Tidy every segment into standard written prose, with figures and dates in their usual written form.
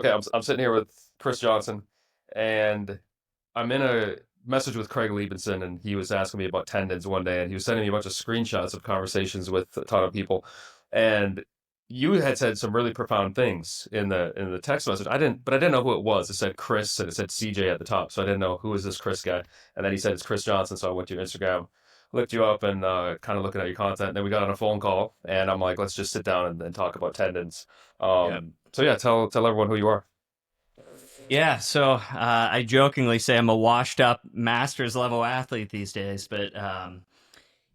Okay, I'm sitting here with Chris Johnson, and I'm in a message with Craig Liebenson, and he was asking me about tendons one day, and he was sending me a bunch of screenshots of conversations with a ton of people, and you had said some really profound things in the text message. But I didn't know who it was. It said Chris, and it said CJ at the top, so I didn't know who is this Chris guy. And then he said it's Chris Johnson, so I went to your Instagram, looked you up, and kind of looking at your content. And then we got on a phone call, and I'm like, let's just sit down and talk about tendons. Yeah. So yeah, tell everyone who you are. Yeah. So I jokingly say I'm a washed up master's level athlete these days, but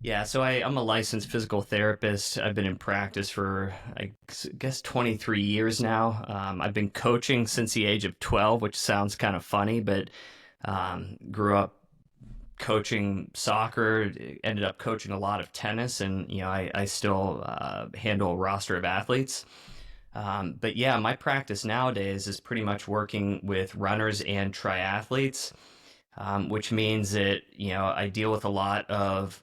yeah. So I'm a licensed physical therapist. I've been in practice for I guess 23 years now. I've been coaching since the age of 12, which sounds kind of funny, but grew up coaching soccer, ended up coaching a lot of tennis, and I still handle a roster of athletes. But yeah, my practice nowadays is pretty much working with runners and triathletes, which means that I deal with a lot of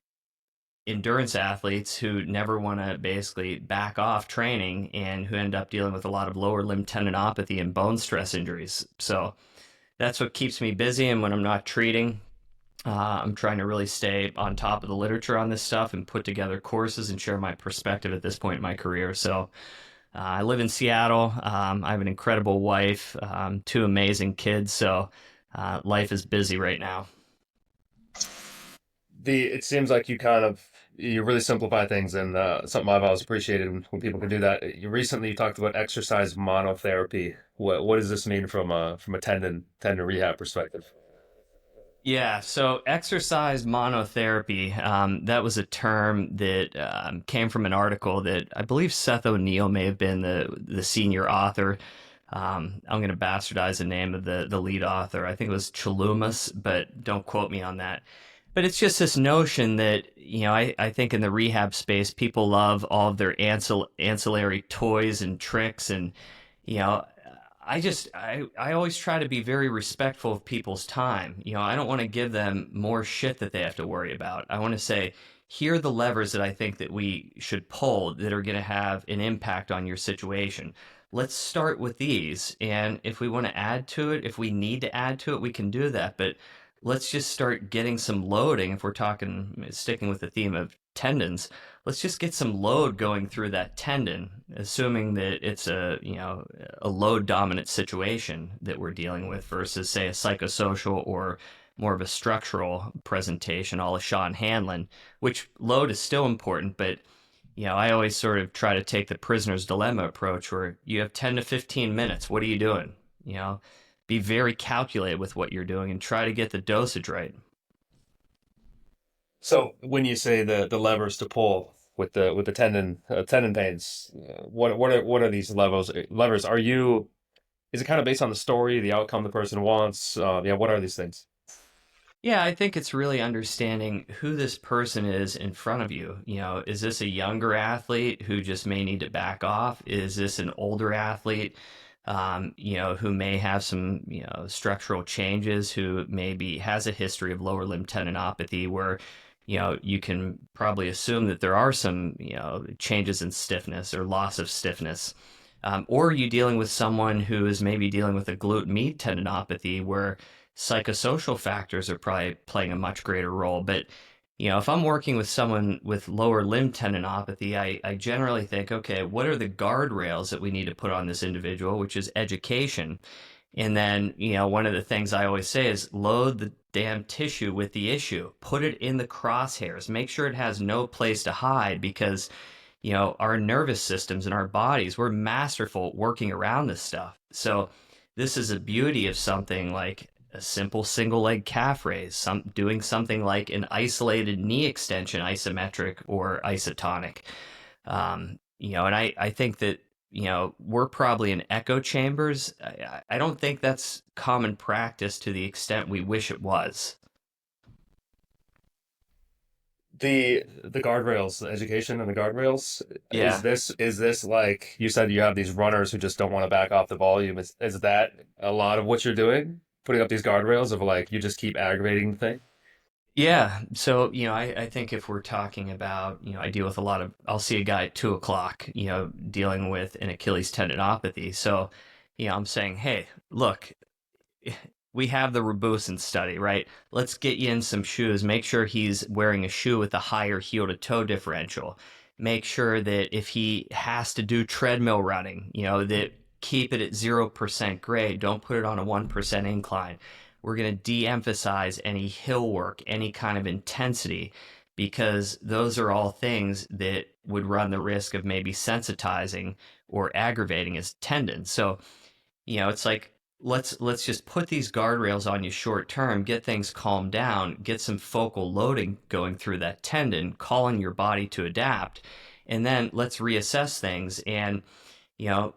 endurance athletes who never want to basically back off training and who end up dealing with a lot of lower limb tendinopathy and bone stress injuries. So that's what keeps me busy. And when I'm not treating, I'm trying to really stay on top of the literature on this stuff and put together courses and share my perspective at this point in my career. So I live in Seattle. I have an incredible wife, two amazing kids. So life is busy right now. The It seems like you really simplify things, and something I've always appreciated when people can do that. You talked about exercise monotherapy. What does this mean from a tendon rehab perspective? Yeah, so exercise monotherapy, that was a term that came from an article that I believe Seth O'Neill may have been the senior author. I'm going to bastardize the name of the lead author. I think it was Chalumas, but don't quote me on that. But it's just this notion that, I think in the rehab space, people love all of their ancillary toys and tricks. And, you know, I always try to be very respectful of people's time. I don't want to give them more shit that they have to worry about. I want to say, here are the levers that I think that we should pull that are going to have an impact on your situation. Let's start with these. And if we want to add to it, if we need to add to it, we can do that. But let's just start getting some loading. If we're talking, sticking with the theme of tendons, let's just get some load going through that tendon, assuming that it's a load dominant situation that we're dealing with versus say a psychosocial or more of a structural presentation, all of Sean Hanlon, which load is still important, but I always sort of try to take the prisoner's dilemma approach where you have 10 to 15 minutes. What are you doing? You know, be very calculated with what you're doing and try to get the dosage right. So when you say the levers to pull with the tendon pains, what are these levers? Is it kind of based on the story, the outcome the person wants? Yeah, what are these things? Yeah, I think it's really understanding who this person is in front of you. Is this a younger athlete who just may need to back off? Is this an older athlete, who may have some, structural changes, who maybe has a history of lower limb tendinopathy where, you can probably assume that there are some, changes in stiffness or loss of stiffness. Or are you dealing with someone who is maybe dealing with a glute med tendinopathy where psychosocial factors are probably playing a much greater role. But, if I'm working with someone with lower limb tendinopathy, I generally think, okay, what are the guardrails that we need to put on this individual, which is education. And then, one of the things I always say is load the damn tissue with the issue, put it in the crosshairs, make sure it has no place to hide because our nervous systems and our bodies, we're masterful at working around this stuff. So this is a beauty of something like a simple single leg calf raise, doing something like an isolated knee extension, isometric or isotonic. And I think that, we're probably in echo chambers. I don't think that's common practice to the extent we wish it was. The guardrails, the education and the guardrails. Yeah. Is this like you said you have these runners who just don't want to back off the volume? Is that a lot of what you're doing? Putting up these guardrails of like you just keep aggravating the thing? Yeah. So, I think if we're talking about, I deal with I'll see a guy at 2 o'clock, dealing with an Achilles tendinopathy. So, I'm saying, hey, look, we have the Rabusin study, right? Let's get you in some shoes. Make sure he's wearing a shoe with a higher heel to toe differential. Make sure that if he has to do treadmill running, that keep it at 0% grade. Don't put it on a 1% incline. We're going to de emphasize any hill work, any kind of intensity, because those are all things that would run the risk of maybe sensitizing or aggravating his tendons. So, it's like let's just put these guardrails on you short term, get things calmed down, get some focal loading going through that tendon, calling your body to adapt, and then let's reassess things and you know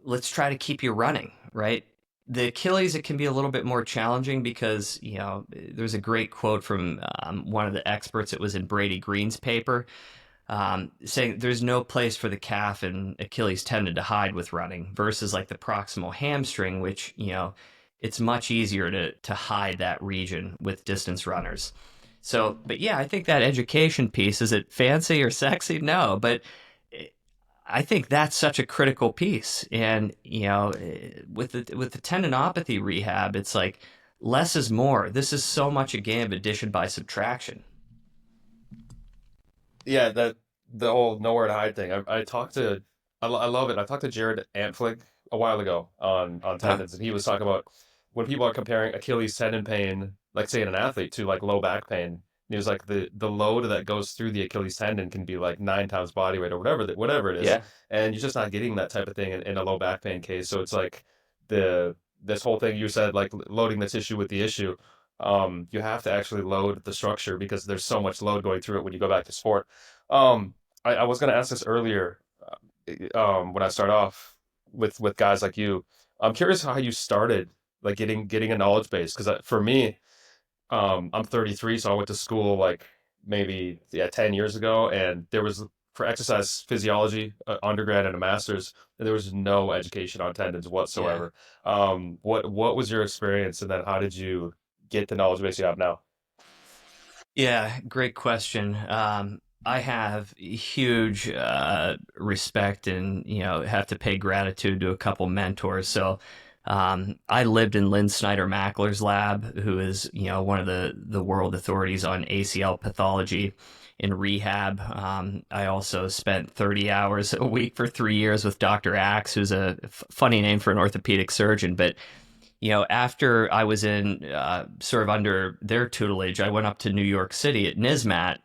let's try to keep you running, right? The Achilles, it can be a little bit more challenging because there's a great quote from one of the experts. It was in Brady Green's paper, saying there's no place for the calf and Achilles tendon to hide with running versus like the proximal hamstring, which, it's much easier to hide that region with distance runners. So, but yeah, I think that education piece, is it fancy or sexy? No, but I think that's such a critical piece. And, with the tendinopathy rehab, it's like less is more. This is so much a game of addition by subtraction. Yeah, that the whole nowhere to hide thing. I talked to, I love it. I talked to Jared Antflig a while ago on Huh? tendons, and he was talking about when people are comparing Achilles tendon pain, like say in an athlete, to like low back pain. He was like the load that goes through the Achilles tendon can be like 9 times body weight or whatever it is, Yeah. and you're just not getting that type of thing in a low back pain case. So it's like this whole thing you said, like loading the tissue with the issue. You have to actually load the structure because there's so much load going through it when you go back to sport. I was going to ask this earlier, when I start off with guys like you. I'm curious how you started, like getting a knowledge base. Because for me, I'm 33, so I went to school like maybe, yeah, 10 years ago, and there was for exercise physiology, undergrad and a master's, and there was no education on tendons Yeah. whatsoever. What was your experience, and then how did you get the knowledge base you have now? Yeah, great question. I have huge respect and have to pay gratitude to a couple mentors. So I lived in Lynn Snyder Mackler's lab, who is one of the world authorities on ACL pathology in rehab. I also spent 30 hours a week for 3 years with Dr. Axe, who's a funny name for an orthopedic surgeon, but after I was in sort of under their tutelage, I went up to New York City at NISMAT,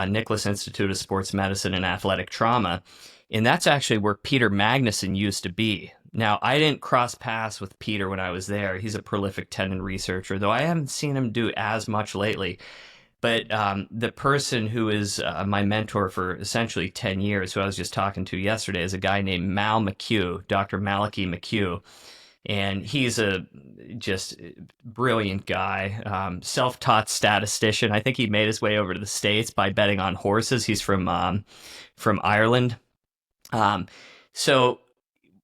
Nicholas Institute of Sports Medicine and Athletic Trauma. And that's actually where Peter Magnuson used to be. Now, I didn't cross paths with Peter when I was there. He's a prolific tendon researcher, though I haven't seen him do as much lately. But the person who is my mentor for essentially 10 years, who I was just talking to yesterday, is a guy named Mal McHugh, Dr. Malachi McHugh, and he's a just brilliant guy, self-taught statistician. I think he made his way over to the States by betting on horses. He's from Ireland. Um, so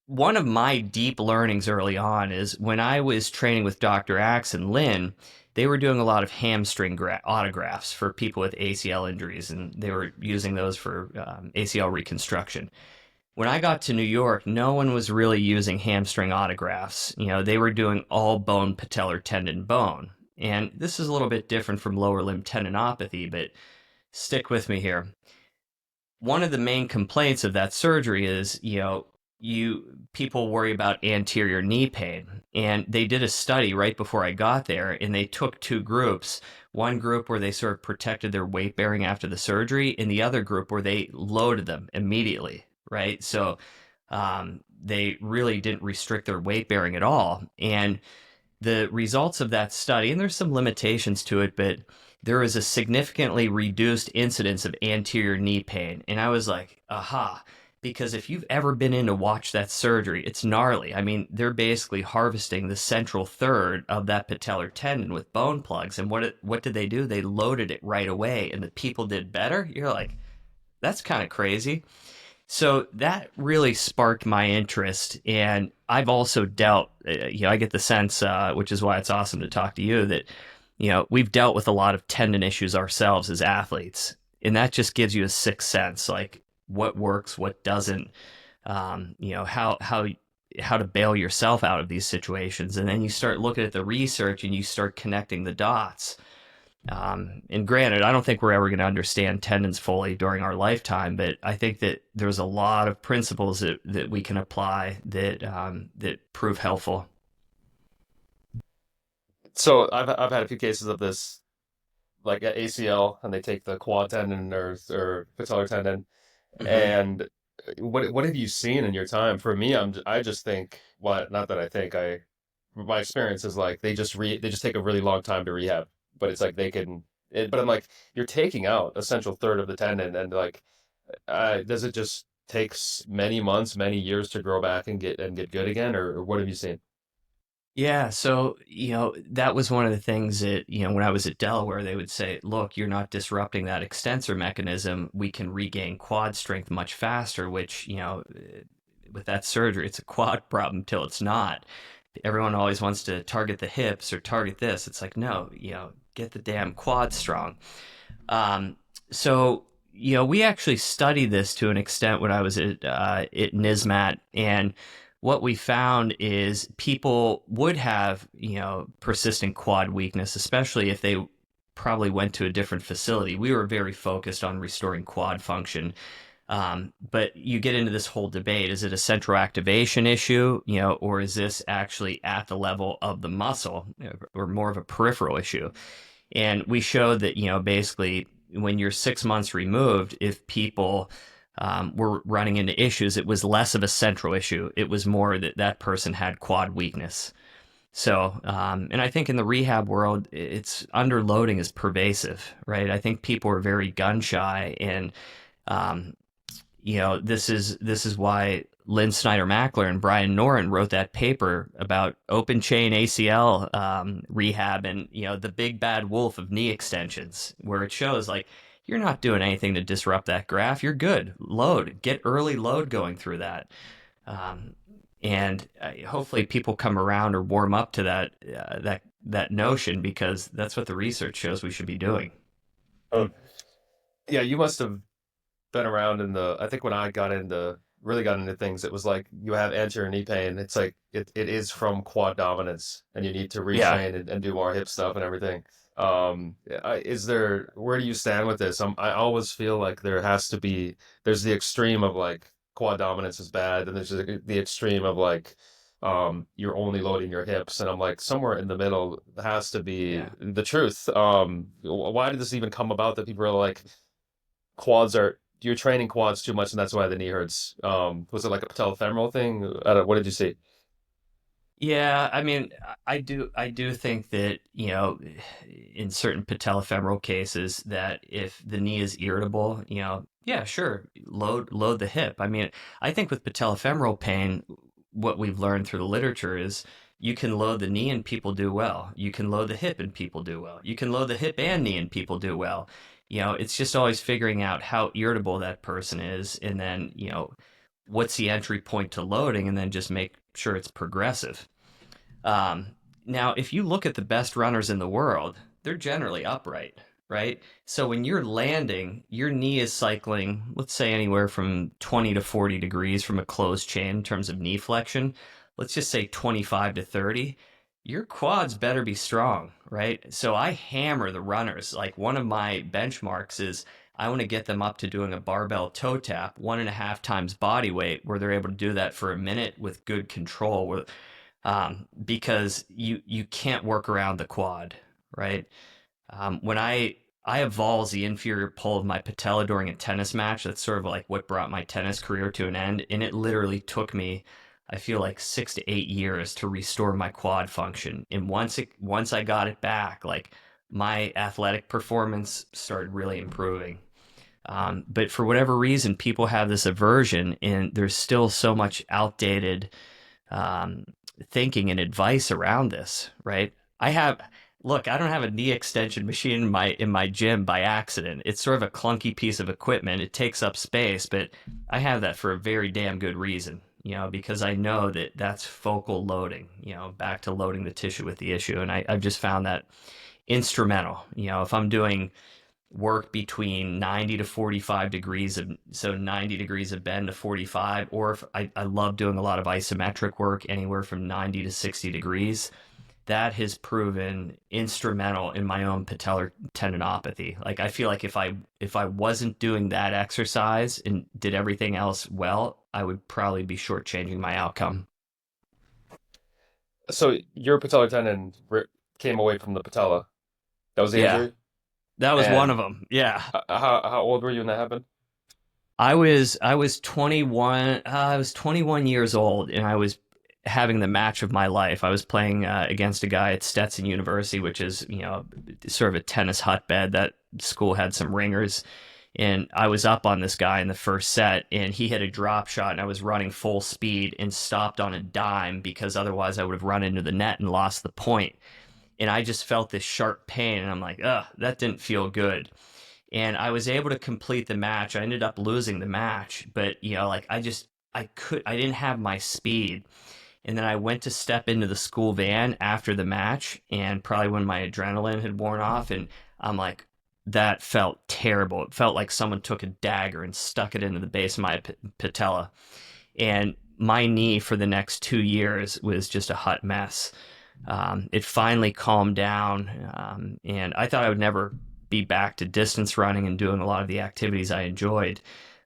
one of my deep learnings early on is when I was training with Dr. Axe and Lynn, they were doing a lot of hamstring autographs for people with ACL injuries, and they were using those for ACL reconstruction. When I got to New York, no one was really using hamstring autographs. They were doing all bone patellar tendon bone. And this is a little bit different from lower limb tendinopathy, but stick with me here. One of the main complaints of that surgery is, you people worry about anterior knee pain. And they did a study right before I got there, and they took two groups. One group where they sort of protected their weight bearing after the surgery, and the other group where they loaded them immediately, right? So they really didn't restrict their weight bearing at all. And the results of that study, and there's some limitations to it, but there was a significantly reduced incidence of anterior knee pain. And I was like, aha, because if you've ever been in to watch that surgery, it's gnarly. I mean, they're basically harvesting the central third of that patellar tendon with bone plugs. And what did they do? They loaded it right away, and the people did better. You're like, that's kind of crazy. So that really sparked my interest. And I've also dealt, I get the sense, which is why it's awesome to talk to you, that, we've dealt with a lot of tendon issues ourselves as athletes. And that just gives you a sixth sense, like what works, what doesn't, how how to bail yourself out of these situations. And then you start looking at the research and you start connecting the dots. And granted, I don't think we're ever going to understand tendons fully during our lifetime, but I think that there's a lot of principles that we can apply that prove helpful. So I've had a few cases of this, like at ACL, and they take the quad tendon or patellar tendon. Hmm. And what have you seen in your time? For me, I just think, well, not that I think I my experience is like they just take a really long time to rehab, but it's like they can. But I'm like, you're taking out a central third of the tendon, and like, does it just takes many months, many years to grow back and get good again, or what have you seen? Yeah, so that was one of the things that when I was at Delaware, they would say, "Look, you're not disrupting that extensor mechanism. We can regain quad strength much faster." Which with that surgery, it's a quad problem till it's not. Everyone always wants to target the hips or target this. It's like, no, get the damn quad strong. Um, so we actually studied this to an extent when I was at NISMAT, and what we found is people would have persistent quad weakness, especially if they probably went to a different facility. We were very focused on restoring quad function. But you get into this whole debate: is it a central activation issue, or is this actually at the level of the muscle, or more of a peripheral issue? And we showed that, basically when you're 6 months removed, if people were running into issues, it was less of a central issue. It was more that that person had quad weakness. So, and I think in the rehab world, it's underloading is pervasive, right? I think people are very gun shy, and um, this is why Lynn Snyder Mackler and Brian Noren wrote that paper about open chain ACL rehab, and the big bad wolf of knee extensions, where it shows like you're not doing anything to disrupt that graph. You're good. Load, get early load going through that, um, and hopefully people come around or warm up to that notion, because that's what the research shows we should be doing. Oh, yeah, you must have been around in the. I think when I really got into things, it was like you have anterior knee pain. It's like it is from quad dominance, and you need to Yeah. retrain and do more hip stuff and everything. Is there, where do you stand with this? I always feel like there's the extreme of like quad dominance is bad, and there's the extreme of like you're only loading your hips, and I'm like somewhere in the middle has to be Yeah. the truth. Why did this even come about that people are like quads are you're training quads too much and that's why the knee hurts. Was it like a patellofemoral thing? What did you see? Yeah, I mean, I do think that, in certain patellofemoral cases, that if the knee is irritable, yeah, sure, load the hip. I mean, I think with patellofemoral pain, what we've learned through the literature is you can load the knee and people do well. You can load the hip and people do well. You can load the hip and knee and people do well. It's just always figuring out how irritable that person is, and then, what's the entry point to loading, and then just make sure it's progressive. Um, Now, if you look at the best runners in the world, they're generally upright, right? So when you're landing, your knee is cycling, let's say anywhere from 20 to 40 degrees from a closed chain in terms of knee flexion. Let's just say 25 to 30. Your quads better be strong, right? So I hammer the runners. Like, one of my benchmarks is I want to get them up to doing a barbell toe tap, 1.5 times body weight, where they're able to do that for a minute with good control, because you can't work around the quad, right? When I have balls the inferior pole of my patella during a tennis match. That's sort of like what brought my tennis career to an end, and it literally took me, I feel like, 6 to 8 years to restore my quad function. And once I got it back, like, my athletic performance started really improving. But for whatever reason, people have this aversion, and there's still so much outdated um, thinking and advice around this, right? I have Look, I don't have a knee extension machine in my gym by accident. It's sort of a clunky piece of equipment. It takes up space, but I have that for a very damn good reason, because I know that that's focal loading, back to loading the tissue with the issue. And I've just found that instrumental. If I'm doing work between 90 to 45 degrees of, so 90 degrees of bend to 45, or if I love doing a lot of isometric work anywhere from 90 to 60 degrees. That has proven instrumental in my own patellar tendinopathy. Like I feel like if I wasn't doing that exercise and did everything else well, I would probably be shortchanging my outcome. So your patellar tendon came away from the patella. That was the Yeah, injury. that was one And of them. Yeah. how old were you when that happened? I was 21. I was 21 years old, and I was having the match of my life. I was playing against a guy at Stetson University, which is sort of a tennis hotbed. That school had some ringers, and I was up on this guy in the first set, and he hit a drop shot, and I was running full speed and stopped on a dime because otherwise I would have run into the net and lost the point. And I just felt this sharp pain, and I'm like, ugh, that didn't feel good. And I was able to complete the match. I ended up losing the match, but like I didn't have my speed. And then I went to step into the school van after the match, and probably when my adrenaline had worn off, and I'm like, that felt terrible. It felt like someone took a dagger and stuck it into the base of my patella. And my knee for the next 2 years was just a hot mess. It finally calmed down, and I thought I would never be back to distance running and doing a lot of the activities I enjoyed.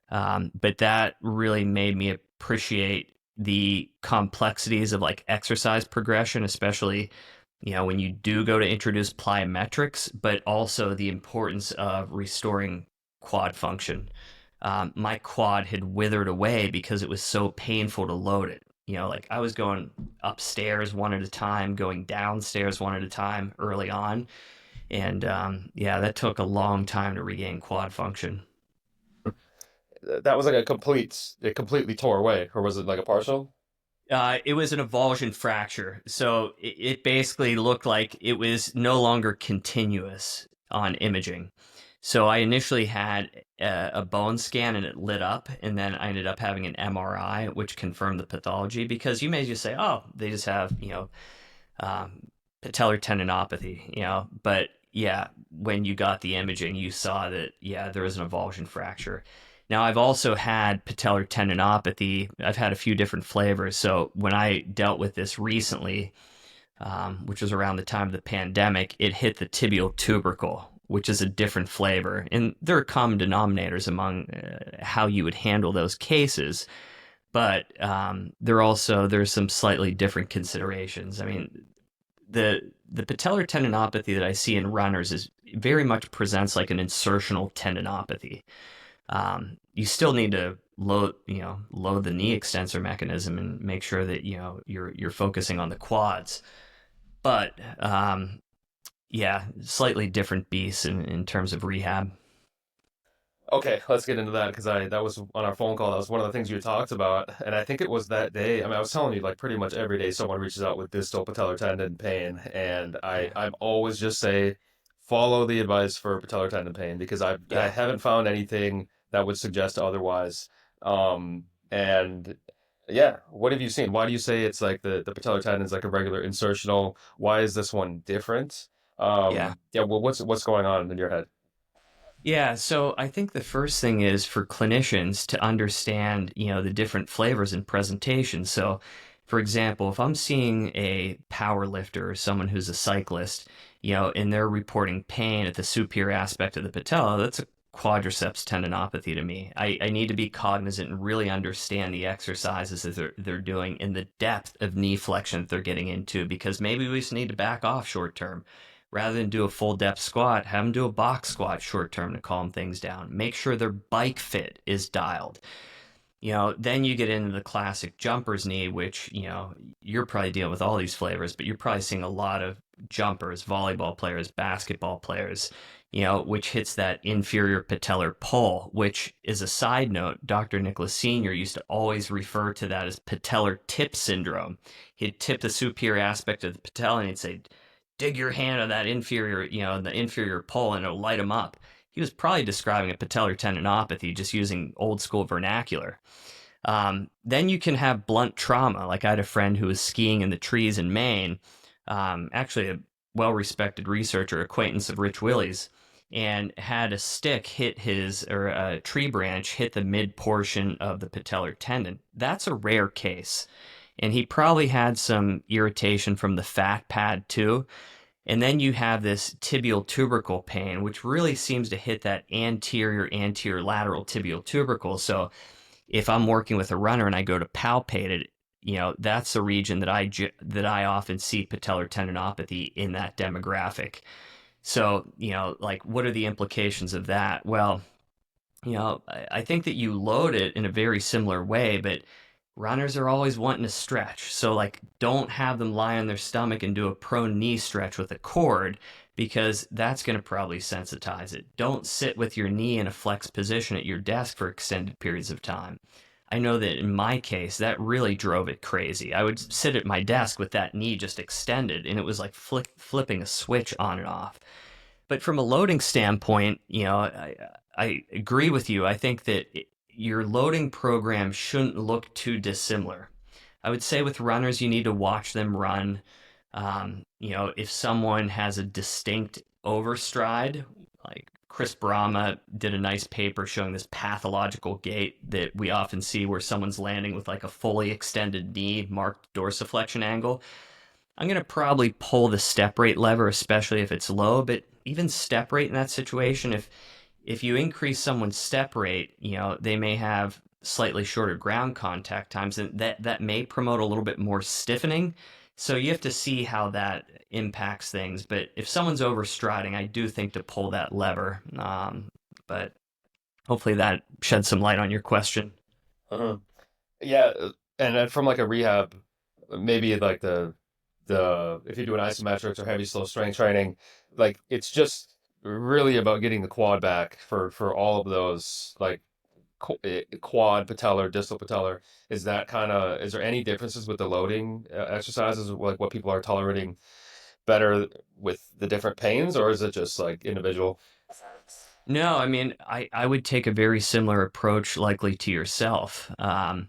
But that really made me appreciate the complexities of like exercise progression, especially when you do go to introduce plyometrics, but also the importance of restoring quad function. My quad had withered away because it was so painful to load it. Like I was going upstairs one at a time, going downstairs one at a time early on. And yeah, that took a long time to regain quad function. That was like it completely tore away, or was it like a partial? It was an avulsion fracture. So it basically looked like it was no longer continuous on imaging. So I initially had a bone scan and it lit up, and then I ended up having an MRI, which confirmed the pathology because you may just say, oh, they just have, um, patellar tendinopathy, but yeah, when you got the imaging, you saw that, yeah, there was an avulsion fracture. Now, I've also had patellar tendinopathy. I've had a few different flavors. So when I dealt with this recently, which was around the time of the pandemic, it hit the tibial tubercle, which is a different flavor. And there are common denominators among how you would handle those cases, but there's some slightly different considerations. I mean, the patellar tendinopathy that I see in runners is very much presents like an insertional tendinopathy. You still need to load the knee extensor mechanism and make sure that you're focusing on the quads. But yeah, slightly different beasts in terms of rehab. Okay, let's get into that because I that was on our phone call. That was one of the things you talked about, and I think it was that day. I mean, I was telling you like pretty much every day someone reaches out with distal patellar tendon pain, and Yeah, I'm always just say follow the advice for patellar tendon pain because I yeah, haven't found anything that would suggest otherwise. And yeah, what have you seen? Why do you say it's like the patellar tendon is like a regular insertional? Why is this one different? yeah. Yeah, well, what's going on in your head? Yeah, so I think the first thing is for clinicians to understand, the different flavors and presentations. So, for example, if I'm seeing a power lifter or someone who's a cyclist, and they're reporting pain at the superior aspect of the patella, that's a quadriceps tendinopathy to me. I need to be cognizant and really understand the exercises that they're doing and the depth of knee flexion that they're getting into because maybe we just need to back off short term rather than do a full depth squat, have them do a box squat short term to calm things down. Make sure their bike fit is dialed. Then you get into the classic jumper's knee, which, you're probably dealing with all these flavors, but you're probably seeing a lot of jumpers, volleyball players, basketball players, which hits that inferior patellar pull, which is a side note. Dr. Nicholas Sr. used to always refer to that as patellar tip syndrome. He'd tip the superior aspect of the patella and he'd say, dig your hand on that inferior, the inferior pull and it'll light them up. He was probably describing a patellar tendinopathy just using old school vernacular. Then you can have blunt trauma. Like I had a friend who was skiing in the trees in Maine, actually a well respected researcher, acquaintance of Rich Willie's. and had a stick hit his, or a tree branch hit the mid portion of the patellar tendon. That's a rare case. And he probably had some irritation from the fat pad too. And then you have this tibial tubercle pain, which really seems to hit that anterior lateral tibial tubercle. So if I'm working with a runner and I go to palpate it, that's the region that I often see patellar tendinopathy in that demographic. So, like, what are the implications of that? Well, I think that you load it in a very similar way, but runners are always wanting to stretch. So, like, don't have them lie on their stomach and do a prone knee stretch with a cord because that's going to probably sensitize it. Don't sit with your knee in a flexed position at your desk for extended periods of time. I know that in my case, that really drove it crazy. I would sit at my desk with that knee just extended, and it was like flipping a switch on and off. But from a loading standpoint, I agree with you. I think that your loading program shouldn't look too dissimilar. I would say with runners, you need to watch them run. If someone has a distinct overstride, like Chris Brahma did a nice paper showing this pathological gait that we often see where someone's landing with like a fully extended knee, marked dorsiflexion angle. I'm going to probably pull the step rate lever, especially if it's low, but even step rate in that situation, if you increase someone's step rate, they may have slightly shorter ground contact times, and that may promote a little bit more stiffening. So you have to see how that impacts things. But if someone's overstriding, I do think to pull that lever. But hopefully that sheds some light on your question. Uh-huh. Yeah, and then from like a rehab, maybe like the if you're doing isometrics or heavy slow strength training, like it's just really about getting the quad back for all of those like quad patellar, distal patellar. Is there any differences with the loading exercises, like what people are tolerating better with the different pains, or is it just like individual? No, I mean, I would take a very similar approach likely to yourself. I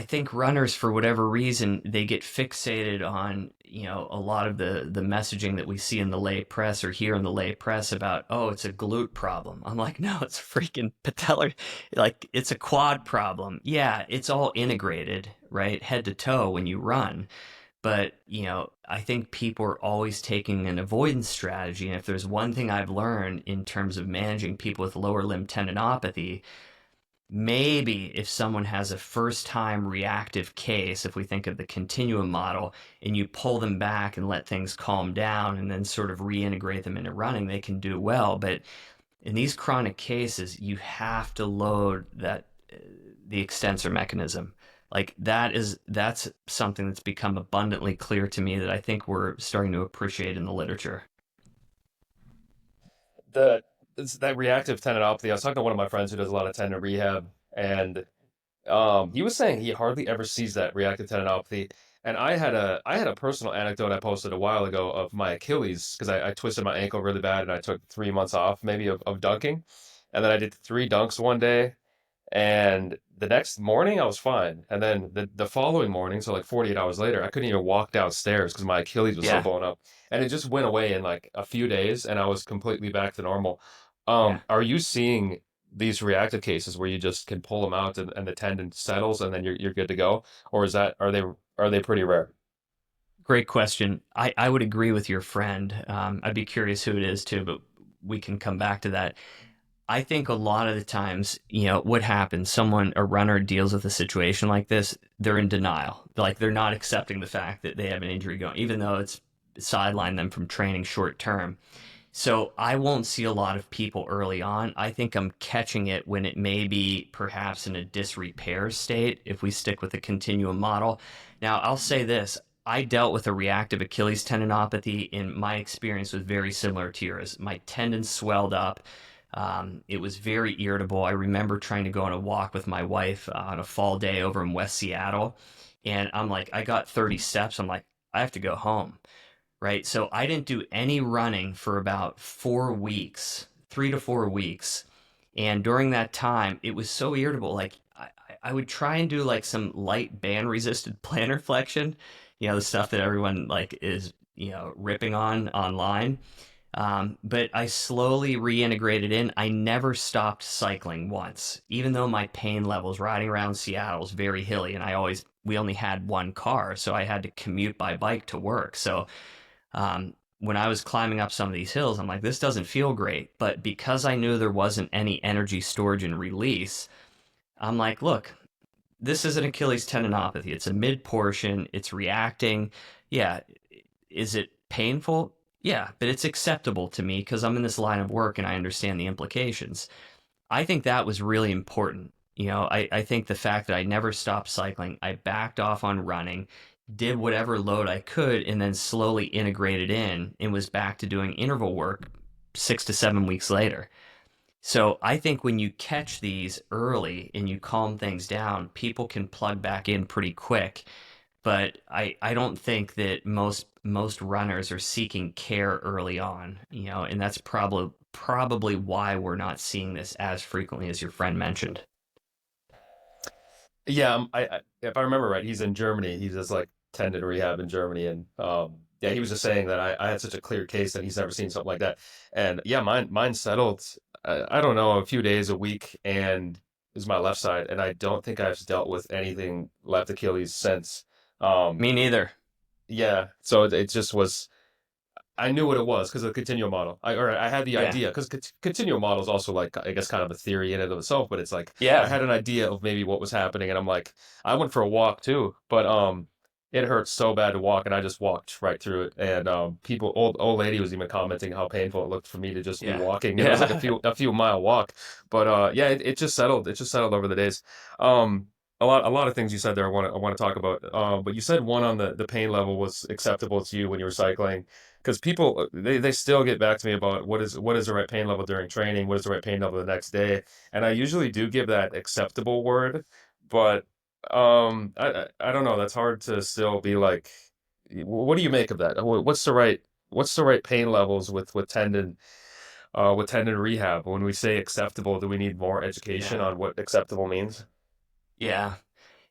think runners, for whatever reason, they get fixated on, a lot of the messaging that we see in the lay press or hear in the lay press about, oh, it's a glute problem. I'm like, no, it's a freaking patellar, like it's a quad problem. Yeah, it's all integrated, right? Head to toe when you run. But, I think people are always taking an avoidance strategy. And if there's one thing I've learned in terms of managing people with lower limb tendinopathy, maybe if someone has a first time reactive case, if we think of the continuum model, and you pull them back and let things calm down and then sort of reintegrate them into running, they can do well. But in these chronic cases, you have to load the extensor mechanism. Like that's something that's become abundantly clear to me that I think we're starting to appreciate in the literature. The it's that reactive tendinopathy. I was talking to one of my friends who does a lot of tendon rehab, and he was saying he hardly ever sees that reactive tendinopathy. And I had a personal anecdote I posted a while ago of my Achilles because I twisted my ankle really bad and I took 3 months off maybe of dunking, and then I did three dunks one day, and the next morning I was fine, and then the following morning, so like 48 hours later, I couldn't even walk downstairs because my Achilles was so Yeah, blown up, and it just went away in like a few days, and I was completely back to normal. yeah. Are you seeing these reactive cases where you just can pull them out and the tendon settles and then you're good to go, or are they pretty rare? Great question. I would agree with your friend. I'd be curious who it is too, but we can come back to that. I think a lot of the times, what happens, a runner deals with a situation like this, they're in denial. Like they're not accepting the fact that they have an injury going, even though it's sidelined them from training short term. So I won't see a lot of people early on. I think I'm catching it when it may be perhaps in a disrepair state if we stick with the continuum model. Now, I'll say this. I dealt with a reactive Achilles tendinopathy, and my experience was very similar to yours. My tendons swelled up. It was very irritable. I remember trying to go on a walk with my wife on a fall day over in West Seattle. And I'm like, I got 30 steps. I'm like, I have to go home, right? So I didn't do any running for about 4 weeks, 3 to 4 weeks. And during that time, it was so irritable. Like I would try and do like some light band resisted plantar flexion, the stuff that everyone like is, ripping on online. But I slowly reintegrated in. I never stopped cycling once, even though my pain levels riding around Seattle is very hilly, and we only had one car, so I had to commute by bike to work. So when I was climbing up some of these hills, I'm like, this doesn't feel great. But because I knew there wasn't any energy storage and release, I'm like, look, this is an Achilles tendinopathy. It's a mid portion. It's reacting. Yeah. Is it painful? Yeah, but it's acceptable to me because I'm in this line of work and I understand the implications. I think that was really important. I think the fact that I never stopped cycling, I backed off on running, did whatever load I could, and then slowly integrated in and was back to doing interval work 6 to 7 weeks later. So I think when you catch these early and you calm things down, people can plug back in pretty quick. But I don't think that most runners are seeking care early on, and that's probably why we're not seeing this as frequently as your friend mentioned. Yeah, if I remember right, he's in Germany. He does like tendon rehab in Germany, and yeah, he was just saying that I had such a clear case that he's never seen something like that. And yeah, mine settled. I don't know, a few days, a week, and is my left side, and I don't think I've dealt with anything left Achilles since. Um, Me neither. yeah, so it just was. I knew what it was because of the continuum model. I had the Yeah. idea because continuum model is also like I guess kind of a theory in and of itself, but it's like I Yeah. had an idea of maybe what was happening, and I'm like, I went for a walk too, but it hurt so bad to walk, and I just walked right through it. And people, old lady was even commenting how painful it looked for me to just be Yeah. walking, and it was like a Yeah. few mile walk, but yeah, it just settled. It just settled over the days. Um, a lot of things you said there I want to talk about. But you said one on the pain level was acceptable to you when you were cycling because people they still get back to me about what is the right pain level during training, what is the right pain level the next day, and I usually do give that acceptable word, but I don't know, that's hard to still be like, what do you make of that? What's the right pain levels with tendon rehab? When we say acceptable, do we need more education Yeah. on what acceptable means? Yeah.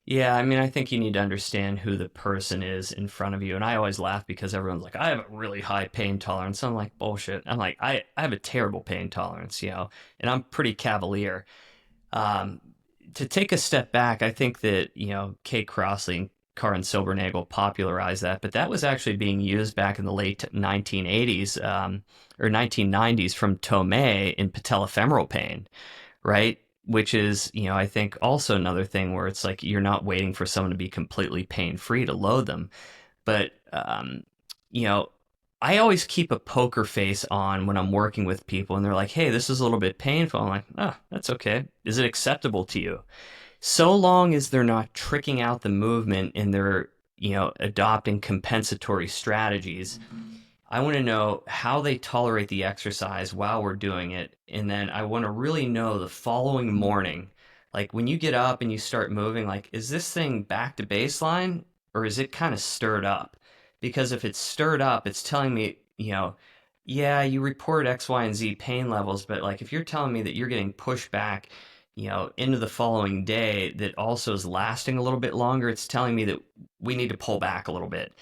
Yeah, I mean, I think you need to understand who the person is in front of you. And I always laugh because everyone's like, I have a really high pain tolerance. I'm like, bullshit. I'm like, I have a terrible pain tolerance, and I'm pretty cavalier. Um, to take a step back, I think that, Kate Crossley and Karin Silbernagel popularized that, but that was actually being used back in the late 1980s or 1990s from Tomei in patellofemoral pain, right? Which is, I think also another thing where it's like you're not waiting for someone to be completely pain free to load them. But, you know, I always keep a poker face on when I'm working with people and they're like, hey, this is a little bit painful. I'm like, oh, that's okay. Is it acceptable to you? So long as they're not tricking out the movement and they're, adopting compensatory strategies, I want to know how they tolerate the exercise while we're doing it. And then I want to really know the following morning, like when you get up and you start moving, like, is this thing back to baseline or is it kind of stirred up? Because if it's stirred up, it's telling me, yeah, you report X, Y, and Z pain levels, but like if you're telling me that you're getting pushed back, into the following day that also is lasting a little bit longer, it's telling me that we need to pull back a little bit.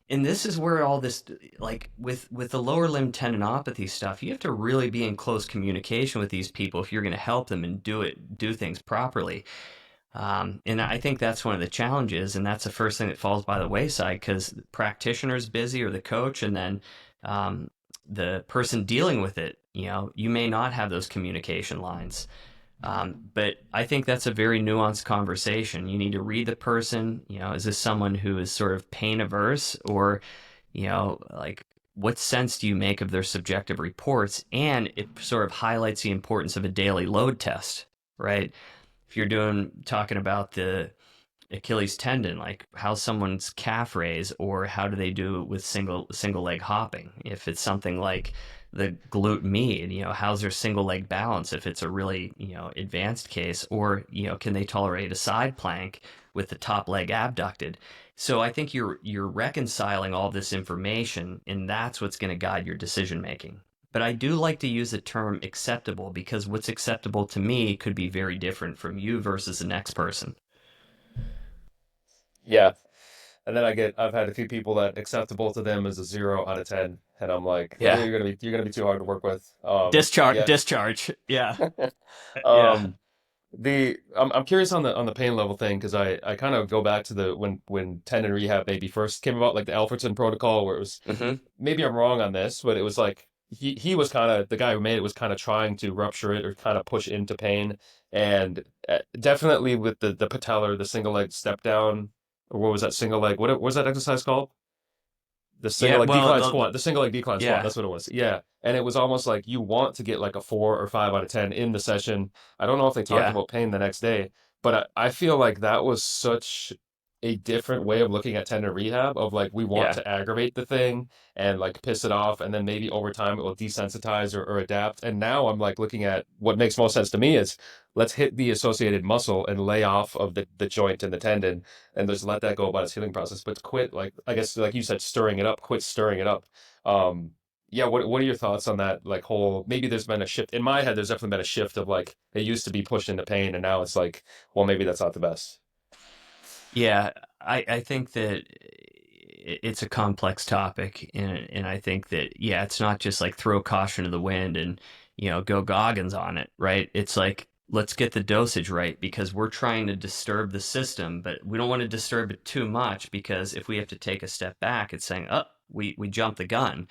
And this is where all this, like with the lower limb tendinopathy stuff, you have to really be in close communication with these people if you're going to help them and do things properly. And I think that's one of the challenges, and that's the first thing that falls by the wayside because the practitioner's busy or the coach, and then um, the person dealing with it, you may not have those communication lines. But I think that's a very nuanced conversation. You need to read the person. Is this someone who is sort of pain averse, or, like what sense do you make of their subjective reports? And it sort of highlights the importance of a daily load test, right? If you're talking about the Achilles tendon, like how someone's calf raise, or how do they do it with single leg hopping? If it's something like the glute med, how's their single leg balance? If it's a really advanced case, or can they tolerate a side plank with the top leg abducted? So I think you're reconciling all this information, and that's what's going to guide your decision making. But I do like to use the term acceptable because what's acceptable to me could be very different from you versus the next person. Yeah. And then I've had a few people that accept both of them as a 0 out of 10, and I'm like, oh, Yeah. you're gonna be too hard to work with. Discharge, Yeah. discharge. Yeah. Yeah. Um, I'm curious on the pain level thing because I kind of go back to the when tendon rehab maybe first came about, like the Alfredson protocol, where it was, Hmm. maybe I'm wrong on this, but it was like he was kind of, the guy who made it was kind of trying to rupture it or kind of push into pain, and definitely with the patellar, the single leg step down, or what was that single leg? What was that exercise called? The single Yeah. leg Well, decline squat, the single leg decline squat. yeah. That's what it was. Yeah. And it was almost like you want to get like a 4 or 5 out of 10 in the session. I don't know if they talked Yeah. about pain the next day, but I feel like that was such a different way of looking at tendon rehab, of like, we want Yeah. to aggravate the thing and like piss it off. And then maybe over time it will desensitize or adapt. And now I'm like looking at what makes most sense to me is, let's hit the associated muscle and lay off of the joint and the tendon and just let that go about its healing process. But quit, like, I guess, like you said, stirring it up, quit stirring it up. Um, yeah, what are your thoughts on that? Like, whole, maybe there's been a shift in my head. There's definitely been a shift of like, it used to be pushed into pain, and now it's like, well, maybe that's not the best. Yeah, I think that it's a complex topic, and I think that, yeah, it's not just like throw caution to the wind and go Goggins on it, right? It's like, let's get the dosage right, because we're trying to disturb the system, but we don't want to disturb it too much, because if we have to take a step back, it's saying, oh, we jumped the gun.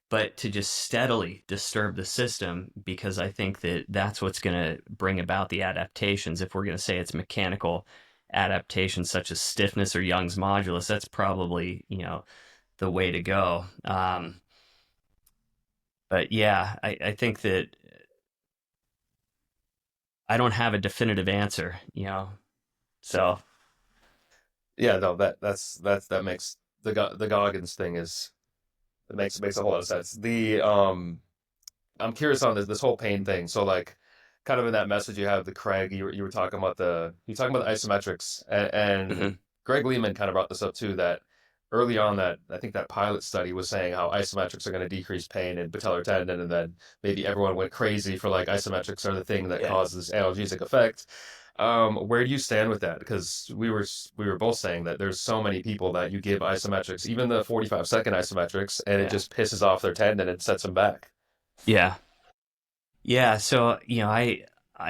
But to just steadily disturb the system, because I think that that's what's going to bring about the adaptations. If we're going to say it's mechanical adaptations such as stiffness or Young's modulus, that's probably, the way to go. But yeah, I think that I don't have a definitive answer. So Yeah, no, that makes the Goggins thing is, it makes a whole lot of sense. I'm curious on this whole pain thing. So like, kind of in that message you have the Craig, you were talking about the isometrics, and mhm, Greg Lehman kind of brought this up too, that early on, that I think that pilot study was saying how isometrics are going to decrease pain in patellar tendon, and then maybe everyone went crazy for like, isometrics are the thing that yeah. causes analgesic effect. Where do you stand with that? Because we were both saying that there's so many people that you give isometrics, even the 45-second isometrics, and it Yeah. just pisses off their tendon and sets them back. Yeah. Yeah. So, I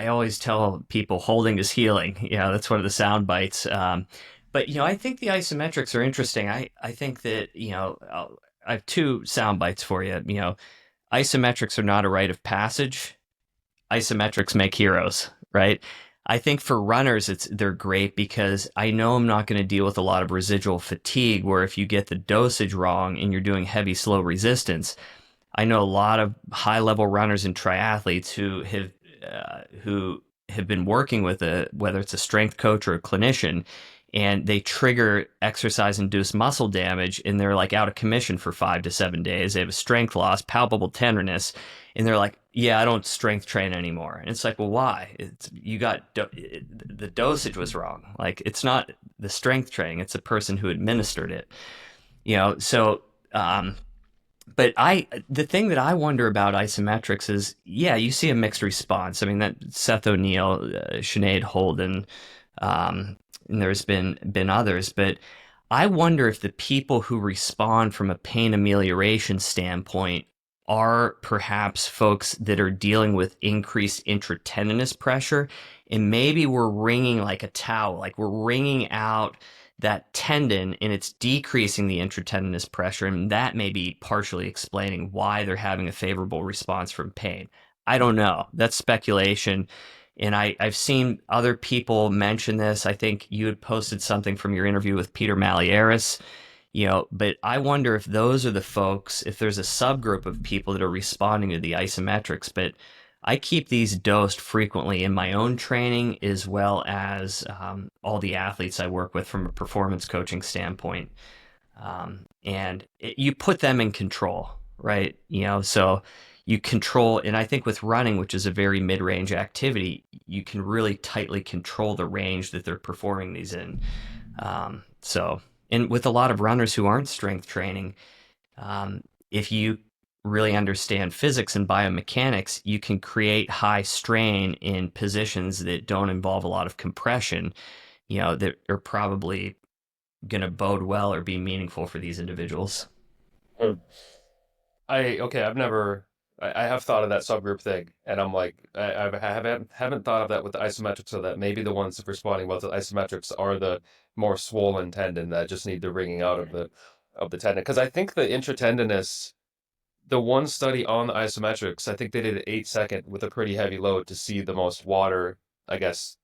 always tell people holding is healing. That's one of the sound bites. But, I think the isometrics are interesting. I think that, I have two sound bites for you. Isometrics are not a rite of passage. Isometrics make heroes, right? I think for runners, they're great, because I know I'm not going to deal with a lot of residual fatigue, where if you get the dosage wrong and you're doing heavy, slow resistance. I know a lot of high level runners and triathletes who have been working with whether it's a strength coach or a clinician, and they trigger exercise induced muscle damage, and they're like out of commission for 5 to 7 days. They have a strength loss, palpable tenderness, and they're like, yeah, I don't strength train anymore. And it's like, well, why? The dosage was wrong. Like, it's not the strength training; it's the person who administered it. So. But the thing that I wonder about isometrics is, yeah, you see a mixed response. I mean, that Seth O'Neill, Sinead Holden, and there's been others, but I wonder if the people who respond from a pain amelioration standpoint are perhaps folks that are dealing with increased intratendinous pressure, and maybe we're wringing like a towel, like we're wringing out that tendon, and it's decreasing the intratendinous pressure, and that may be partially explaining why they're having a favorable response from pain. I don't know. That's speculation. And I've seen other people mention this. I think you had posted something from your interview with Peter Malieris, but I wonder if those are the folks, if there's a subgroup of people that are responding to the isometrics. But I keep these dosed frequently in my own training, as well as all the athletes I work with from a performance coaching standpoint. You put them in control, right? So you control, and I think with running, which is a very mid-range activity, you can really tightly control the range that they're performing these in. So, and with a lot of runners who aren't strength training, if you really understand physics and biomechanics, you can create high strain in positions that don't involve a lot of compression, that are probably going to bode well or be meaningful for these individuals. Hmm. I've never, I have thought of that subgroup thing, and I'm like, haven't thought of that with the isometrics, so that maybe the ones responding well to the isometrics are the more swollen tendon that just need the wringing out of the tendon. Because I think the intratendinous, the one study on the isometrics, I think they did an 8 second with a pretty heavy load to see the most water, I guess,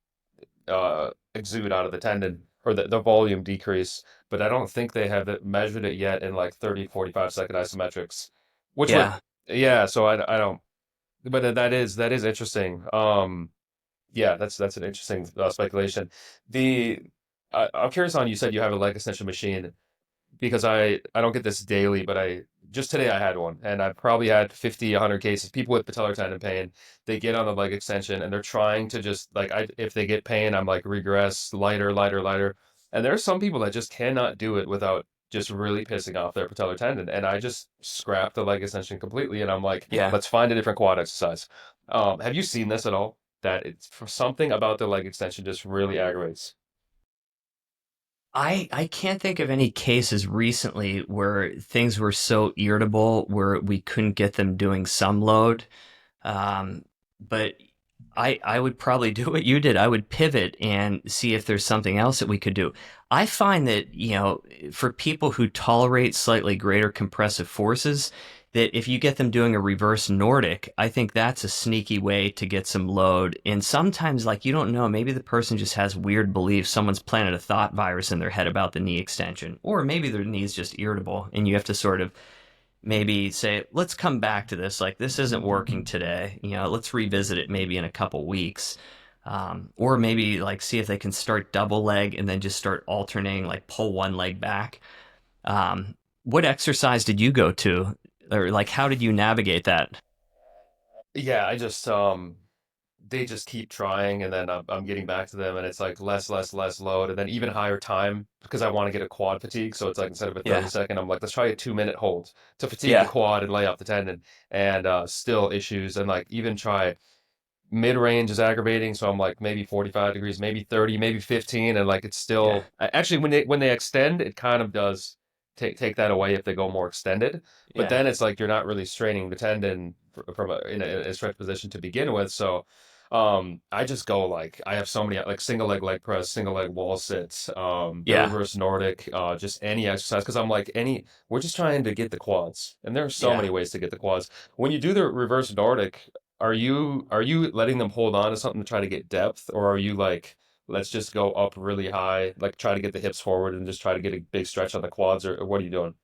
exude out of the tendon or the volume decrease. But I don't think they have measured it yet in like 30, 45 second isometrics, which would, Yeah. yeah. So I don't, but that is interesting. Yeah, that's an interesting speculation. The I'm curious on, you said you have a leg extension machine, because I don't get this daily, but I just today I had one, and I've probably had 50, 100 cases. People with patellar tendon pain, they get on the leg extension and they're trying to just like, if they get pain, I'm like, regress lighter, lighter, lighter. And there are some people that just cannot do it without just really pissing off their patellar tendon. And I just scrapped the leg extension completely, and I'm like, Yeah. let's find a different quad exercise. Have you seen this at all? That it's for something about the leg extension just really aggravates. I can't think of any cases recently where things were so irritable where we couldn't get them doing some load. But I would probably do what you did. I would pivot and see if there's something else that we could do. I find that, for people who tolerate slightly greater compressive forces, that if you get them doing a reverse Nordic, I think that's a sneaky way to get some load. And sometimes, like, you don't know, maybe the person just has weird beliefs. Someone's planted a thought virus in their head about the knee extension, or maybe their knee's just irritable, and you have to sort of maybe say, let's come back to this. Like, this isn't working today. Let's revisit it maybe in a couple weeks. Or maybe like see if they can start double leg and then just start alternating, like pull one leg back. What exercise did you go to? Or like, how did you navigate that? Yeah, I just they just keep trying, and then I'm getting back to them, and it's like less, less, less load, and then even higher time because I want to get a quad fatigue. So it's like, instead of a 30 Yeah. second, I'm like, let's try a 2 minute hold to fatigue the Yeah. quad and lay off the tendon, and still issues. And like, even try mid-range is aggravating, so I'm like, maybe 45 degrees, maybe 30, maybe 15, and like, it's Yeah. still actually, when they extend, it kind of does take that away if they go more extended. But Yeah. then it's like you're not really straining the tendon from in a stretch position to begin with. So I just go like, I have so many, like, single leg press, single leg wall sits, the Yeah. reverse Nordic, just any exercise, because I'm like, we're just trying to get the quads, and there are so Yeah. many ways to get the quads. When you do the reverse Nordic, are you letting them hold on to something to try to get depth, or are you like, let's just go up really high, like try to get the hips forward and just try to get a big stretch on the quads, or what are you doing?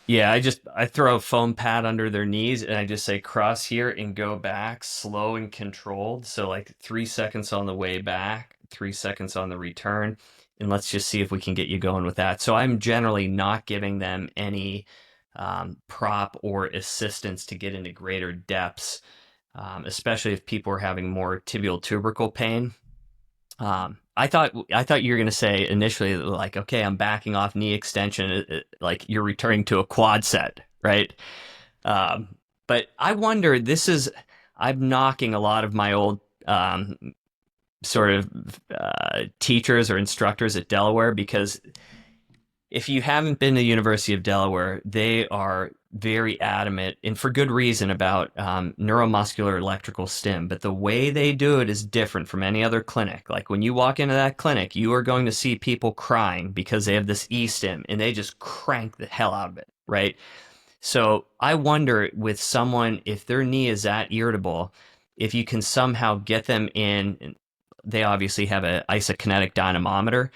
Yeah, I throw a foam pad under their knees and I just say cross here and go back, slow and controlled. So like 3 seconds on the way back, 3 seconds on the return, and let's just see if we can get you going with that. So I'm generally not giving them any prop or assistance to get into greater depths, especially if people are having more tibial tubercle pain. I thought you were gonna say initially like, okay, I'm backing off knee extension, like you're returning to a quad set, right? But I wonder, I'm knocking a lot of my old sort of teachers or instructors at Delaware because if you haven't been to the University of Delaware, they are very adamant and for good reason about neuromuscular electrical stim. But the way they do it is different from any other clinic. Like when you walk into that clinic, you are going to see people crying because they have this e-stim and they just crank the hell out of it, right? So I wonder with someone, if their knee is that irritable, if you can somehow get them in, they obviously have an isokinetic dynamometer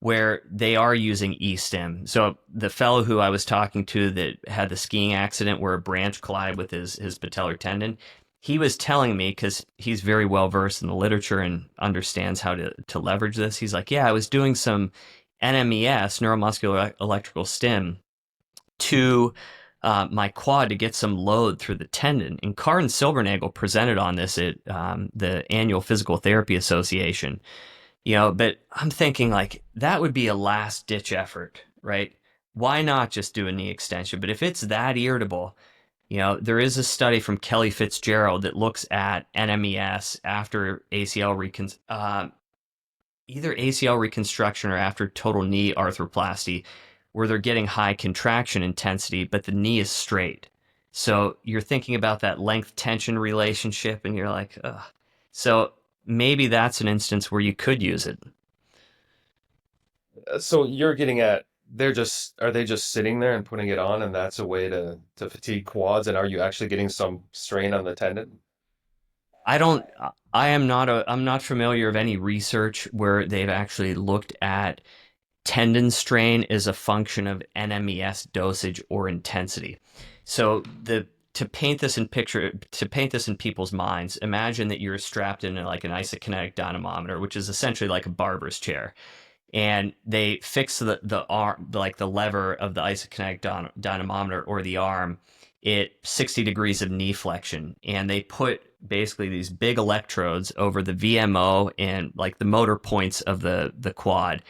where they are using e-stim. So the fellow who I was talking to that had the skiing accident where a branch collided with his patellar tendon, he was telling me, because he's very well versed in the literature and understands how to leverage this. He's like, yeah, I was doing some NMES, neuromuscular electrical stim, to my quad to get some load through the tendon. And Karin Silvernagel presented on this at the annual Physical Therapy Association. But I'm thinking like that would be a last ditch effort, right? Why not just do a knee extension? But if it's that irritable, there is a study from Kelly Fitzgerald that looks at NMES after ACL either ACL reconstruction or after total knee arthroplasty, where they're getting high contraction intensity, but the knee is straight. So you're thinking about that length tension relationship, and you're like, ugh. So maybe that's an instance where you could use it. So you're getting at are they just sitting there and putting it on, and that's a way to fatigue quads? And are you actually getting some strain on the tendon? I don't. I'm not familiar of any research where they've actually looked at tendon strain as a function of NMES dosage or intensity. So the to paint this in people's minds, imagine that you're strapped in like an isokinetic dynamometer, which is essentially like a barber's chair, and they fix the arm, like the lever of the isokinetic dynamometer or the arm at 60 degrees of knee flexion, and they put basically these big electrodes over the VMO and like the motor points of the quad,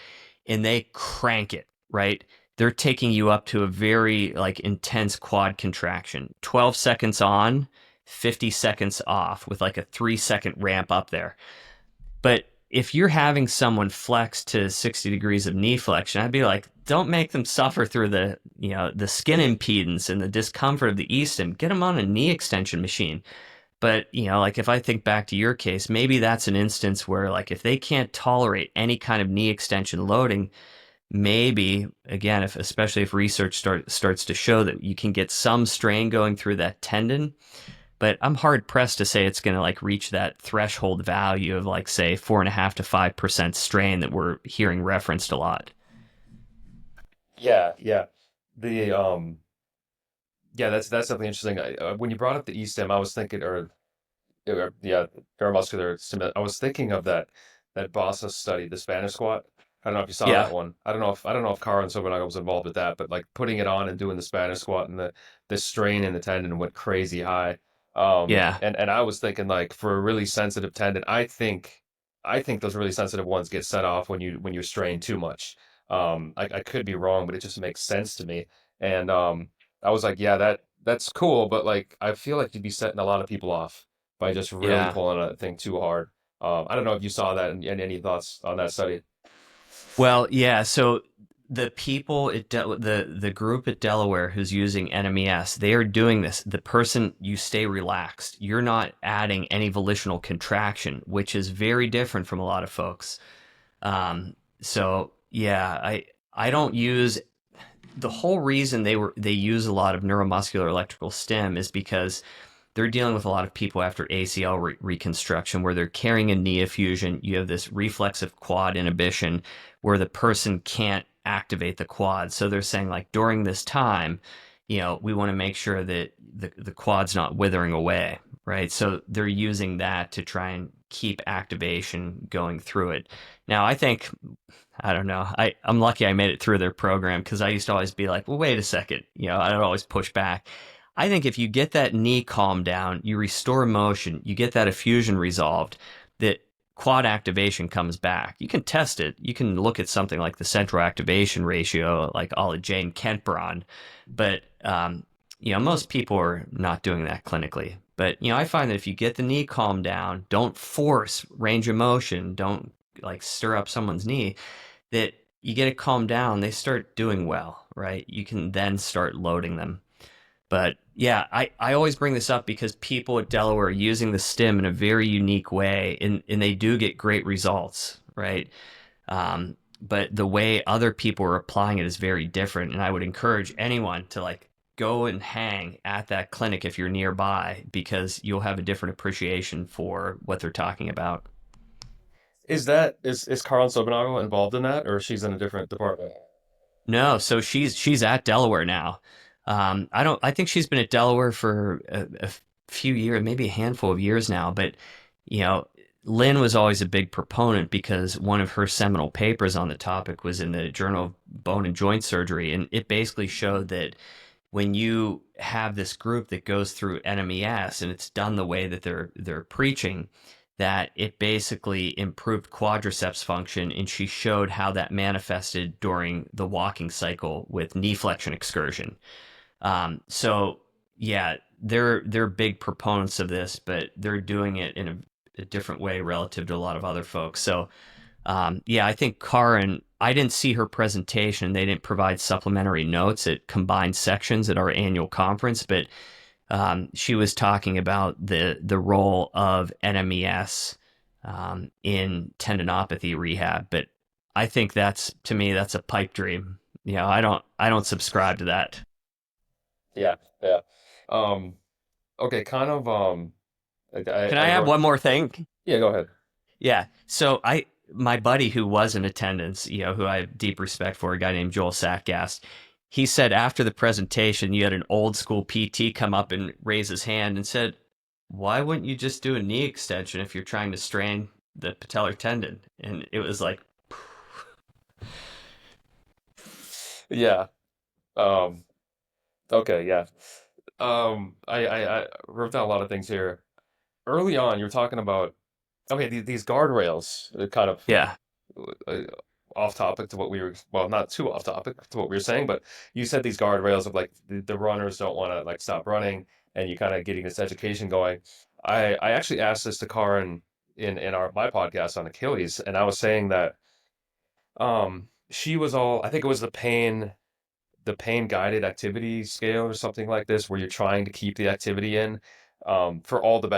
and they crank it, right? They're taking you up to a very like intense quad contraction. 12 seconds on, 50 seconds off with like a 3-second ramp up there. But if you're having someone flex to 60 degrees of knee flexion, I'd be like, don't make them suffer through the skin impedance and the discomfort of the e-stim. Get them on a knee extension machine. But, like if I think back to your case, maybe that's an instance where like if they can't tolerate any kind of knee extension loading, maybe again, if especially if research starts to show that you can get some strain going through that tendon, but I'm hard pressed to say it's going to like reach that threshold value of like say 4.5 to 5% strain that we're hearing referenced a lot. Yeah, yeah. The yeah, that's definitely interesting. When you brought up the E-stim, I was thinking, yeah, neuromuscular stimulation. I was thinking of that Bossa study, the Spanish squat. I don't know if you saw Yeah, that one. I don't know if Carl and Sobanaga was involved with that, but like putting it on and doing the Spanish squat and the strain in the tendon went crazy high. yeah, And I was thinking like for a really sensitive tendon, I think those really sensitive ones get set off when you're strained too much. I could be wrong, but it just makes sense to me. And I was like, yeah, that's cool, but like I feel like you'd be setting a lot of people off by just really yeah. pulling on that thing too hard. I don't know if you saw that and any thoughts on that study. Well, yeah. So the people at the group at Delaware who's using NMES, they are doing this. The person, you stay relaxed. You're not adding any volitional contraction, which is very different from a lot of folks. So yeah, I don't use the whole reason they use a lot of neuromuscular electrical stim is because they're dealing with a lot of people after ACL reconstruction where they're carrying a knee effusion. You have this reflexive quad inhibition where the person can't activate the quad. So they're saying like during this time, we want to make sure that the quad's not withering away, right? So they're using that to try and keep activation going through it. Now, I don't know. I'm lucky I made it through their program because I used to always be like, well, wait a second. I'd always push back. I think if you get that knee calmed down, you restore motion, you get that effusion resolved, that quad activation comes back. You can test it. You can look at something like the central activation ratio, like a la Jane Kentbron. But, most people are not doing that clinically. But, I find that if you get the knee calmed down, don't force range of motion, don't like stir up someone's knee, that you get it calmed down, they start doing well, right? You can then start loading them. But yeah, I always bring this up because people at Delaware are using the stim in a very unique way, and they do get great results, right? But the way other people are applying it is very different, and I would encourage anyone to like go and hang at that clinic if you're nearby because you'll have a different appreciation for what they're talking about. Is Carl Sobanago involved in that, or she's in a different department? No, so she's at Delaware now. I think she's been at Delaware for a few years, maybe a handful of years now. But you know, Lynn was always a big proponent because one of her seminal papers on the topic was in the Journal of Bone and Joint Surgery, and it basically showed that when you have this group that goes through NMES and it's done the way that they're preaching, that it basically improved quadriceps function, and she showed how that manifested during the walking cycle with knee flexion excursion. So yeah, they're big proponents of this, but they're doing it in a different way relative to a lot of other folks. So Yeah, I think Karin, I didn't see her presentation. They didn't provide supplementary notes at combined sections at our annual conference, but she was talking about the role of NMES in tendinopathy rehab. But I think that's, to me, that's a pipe dream. You know, I don't subscribe to that. Yeah, yeah. Um, okay, kind of. Can I I have wrote. one more thing? Yeah, go ahead. Yeah. So my buddy who was in attendance, you know, who I have deep respect for, a guy named Joel Sackgast, he said after the presentation, you had an old school PT come up and raise his hand and said, "Why wouldn't you just do a knee extension if you're trying to strain the patellar tendon?" And it was like, Yeah. Um, okay, yeah. I wrote down a lot of things here. Early on, you were talking about okay, these guardrails, kind of yeah, uh, off topic to what we were, well, not too off topic to what we were saying, but you said these guardrails of like the runners don't want to like stop running, and you kind of getting this education going. I actually asked this to Karin in our my podcast on Achilles, and I was saying that she was all, I think it was the pain guided activity scale or something like this, where you're trying to keep the activity in, for all the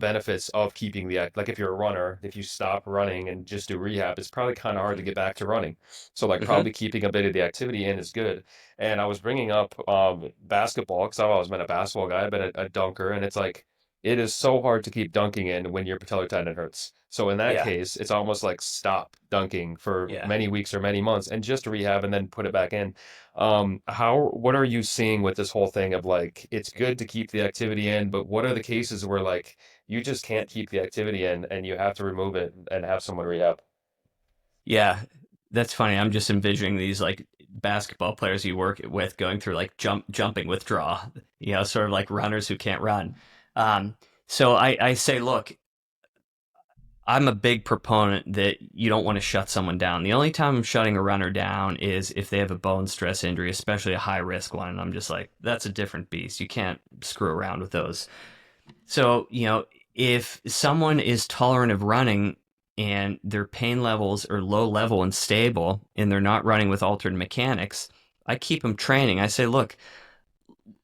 benefits of keeping the act. Like if you're a runner, if you stop running and just do rehab, it's probably kind of hard to get back to running. So like hmm probably keeping a bit of the activity in is good. And I was bringing up basketball because I've always been a basketball guy. I've been a dunker, and it's like it is so hard to keep dunking in when your patellar tendon hurts. So in that yeah, case, it's almost like stop dunking for yeah. many weeks or many months and just rehab and then put it back in. What are you seeing with this whole thing of like, it's good to keep the activity in, but what are the cases where like you just can't keep the activity in and you have to remove it and have someone rehab? Yeah, that's funny. I'm just envisioning these like basketball players you work with going through like jumping withdrawal, you know, sort of like runners who can't run. Um, so I say, look, I'm a big proponent that you don't want to shut someone down. The only time I'm shutting a runner down is if they have a bone stress injury, especially a high risk one. And I'm just like, that's a different beast. You can't screw around with those. So, you know, if someone is tolerant of running and their pain levels are low level and stable and they're not running with altered mechanics, I keep them training. I say, look,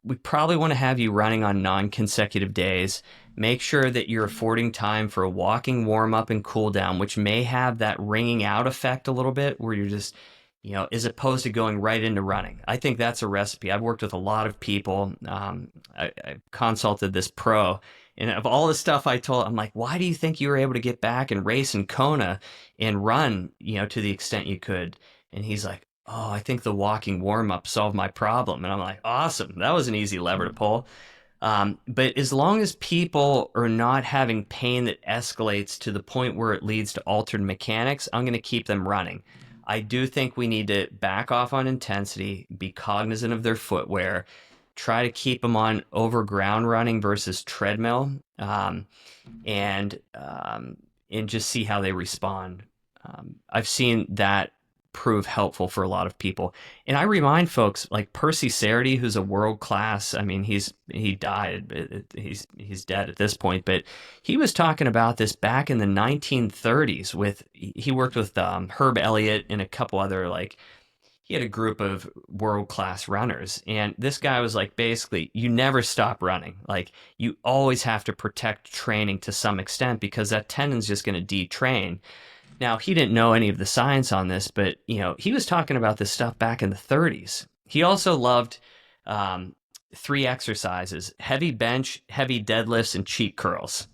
we probably want to have you running on non-consecutive days. Make sure that you're affording time for a walking warm up and cool down, which may have that ringing out effect a little bit where you're just, you know, as opposed to going right into running. I think that's a recipe. I've worked with a lot of people. I consulted this pro, and of all the stuff I told, I'm like, why do you think you were able to get back and race in Kona and run, you know, to the extent you could? And he's like, oh, I think the walking warm up solved my problem. And I'm like, awesome. That was an easy lever to pull. But as long as people are not having pain that escalates to the point where it leads to altered mechanics, I'm going to keep them running. I do think we need to back off on intensity, be cognizant of their footwear, try to keep them on over ground running versus treadmill, and and just see how they respond. I've seen that prove helpful for a lot of people. And I remind folks like Percy Sarity, who's a world class. I mean, he died. He's dead at this point, but he was talking about this back in the 1930s. With he worked with Herb Elliott and a couple other like he had a group of world class runners, and this guy was like basically you never stop running. Like you always have to protect training to some extent because that tendon's just going to detrain. Now, he didn't know any of the science on this, but you know, he was talking about this stuff back in the 30s. He also loved um, three exercises: heavy bench, heavy deadlifts, and cheek curls.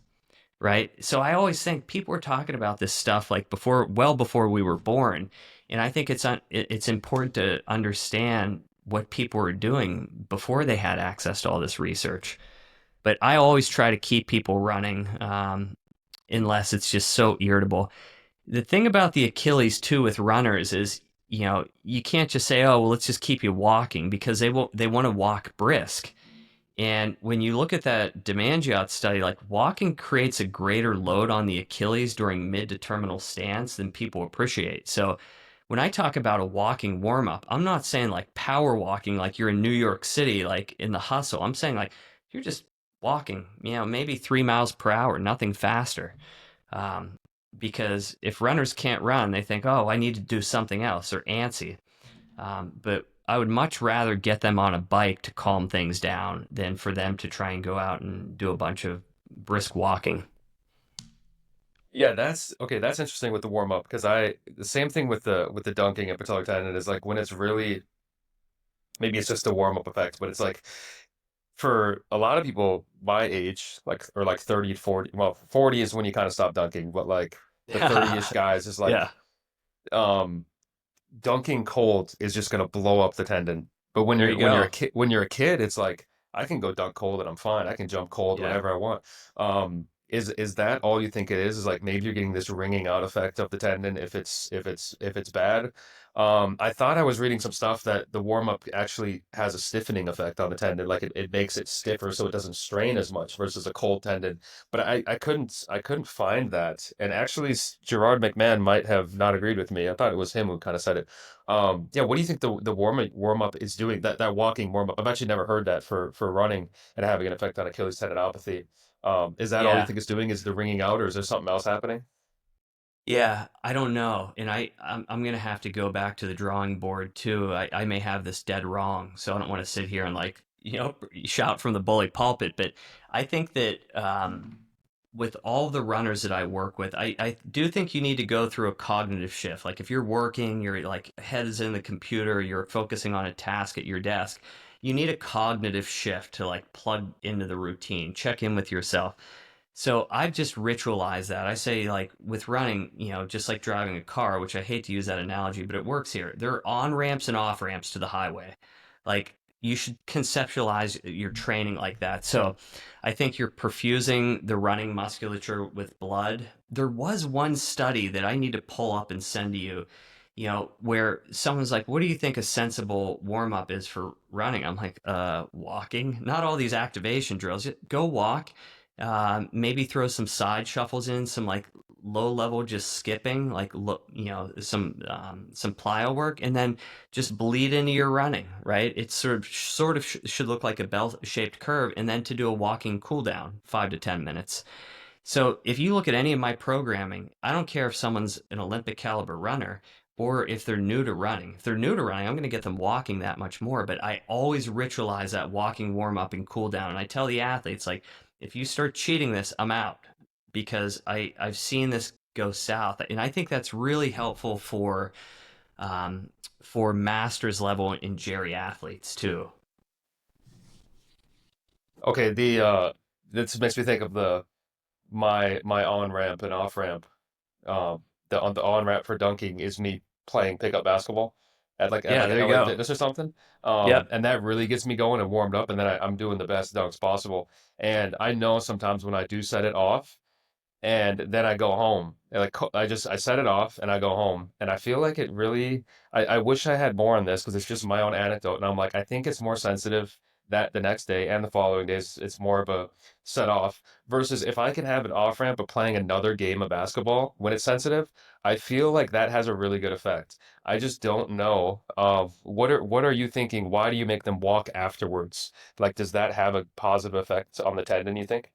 Right. So I always think people were talking about this stuff like before, well before we were born, and I think it's important to understand what people were doing before they had access to all this research. But I always try to keep people running, unless it's just so irritable. The thing about the Achilles too with runners is, you know, you can't just say, "Oh, well, let's just keep you walking," because they want to walk brisk. And when you look at that Demangiot study, like walking creates a greater load on the Achilles during mid to terminal stance than people appreciate. So when I talk about a walking warm up, I'm not saying like power walking like you're in New York City, like in the hustle. I'm saying like you're just walking, you know, maybe 3 miles per hour, nothing faster. Um, because if runners can't run, they think, oh, I need to do something else. They're antsy. But I would much rather get them on a bike to calm things down than for them to try and go out and do a bunch of brisk walking. Yeah, that's okay. That's interesting with the warm up because I the same thing with the dunking and patellar tendon is like when it's really maybe it's just a warm up effect, but it's like for a lot of people my age, like or like 30, 40. Well, 40 is when you kind of stop dunking, but like the 30-ish guys is Yeah, like um dunking cold is just gonna blow up the tendon. But there you when you're a go. kid it's like I can go dunk cold and I'm fine. I can jump cold Yeah. whenever I want. Is that all you think it is? Is like maybe you're getting this ringing out effect of the tendon if it's bad. I thought I was reading some stuff that the warm up actually has a stiffening effect on the tendon, like it makes it stiffer so it doesn't strain as much versus a cold tendon. But I couldn't find that. And actually Gerard McMahon might have not agreed with me. I thought it was him who kind of said it. Yeah, what do you think the warm up is doing? That walking warm up. I've actually never heard that for running and having an effect on Achilles tendinopathy. Is that all you Yeah. think it's doing? Is the ringing out, or is there something else happening? Yeah, I don't know. And I'm gonna have to go back to the drawing board too. I may have this dead wrong, so I don't want to sit here and like, shout from the bully pulpit, but I think that with all the runners that I work with, I do think you need to go through a cognitive shift. Like if you're working, your like head is in the computer, you're focusing on a task at your desk, you need a cognitive shift to like plug into the routine, check in with yourself. So I've just ritualized that. I say, like, with running, just like driving a car, which I hate to use that analogy, but it works here. There are on ramps and off ramps to the highway. Like, you should conceptualize your training like that. So I think you're perfusing the running musculature with blood. There was one study that I need to pull up and send to you, where someone's like, what do you think a sensible warm up is for running? I'm like, walking. Not all these activation drills. Go walk, maybe throw some side shuffles in, some like low level just skipping, like some plyo work, and then just bleed into your running. Right? It should look like a bell shaped curve, and then to do a walking cool down, 5 to 10 minutes. So if you look at any of my programming, I don't care if someone's an Olympic caliber runner or if they're new to running. If they're new to running, I'm going to get them walking that much more. But I always ritualize that walking warm up and cool down. And I tell the athletes, like, if you start cheating this, I'm out because I've seen this go south. And I think that's really helpful for masters level and Jerry athletes too. Okay, the this makes me think of my on ramp and off ramp. The on ramp for dunking is me playing pickup basketball at Yeah, like an there you LA go. Fitness or something. Yep. And that really gets me going and warmed up, and then I'm doing the best dunks possible. And I know sometimes when I do set it off, and then I go home. And like I set it off and I go home, and I feel like it really. I wish I had more on this because it's just my own anecdote, and I'm like I think it's more sensitive that the next day and the following days it's more of a set off versus if I can have an off ramp of playing another game of basketball when it's sensitive, I feel like that has a really good effect. I just don't know. What are you thinking? Why do you make them walk afterwards? Like, does that have a positive effect on the tendon, you think?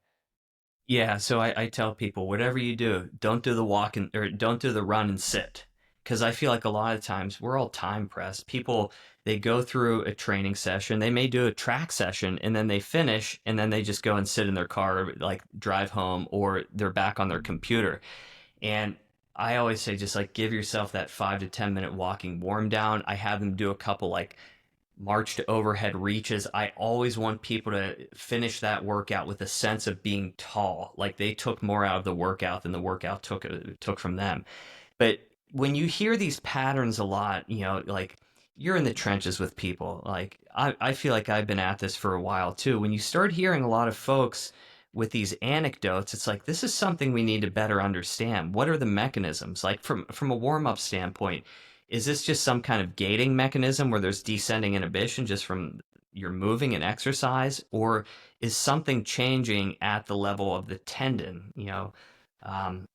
Yeah, so I tell people, whatever you do, don't do the walk and or don't do the run and sit. Because I feel like a lot of times we're all time pressed. People, they go through a training session, they may do a track session, and then they finish, and then they just go and sit in their car, like drive home, or they're back on their computer. And I always say, just like give yourself that 5 to 10 minute walking warm down. I have them do a couple like march to overhead reaches. I always want people to finish that workout with a sense of being tall, like they took more out of the workout than the workout took from them. But when you hear these patterns a lot, like you're in the trenches with people. Like I feel like I've been at this for a while too. When you start hearing a lot of folks with these anecdotes, it's like this is something we need to better understand. What are the mechanisms? Like from a warm up standpoint, is this just some kind of gating mechanism where there's descending inhibition just from your moving and exercise, or is something changing at the level of the tendon?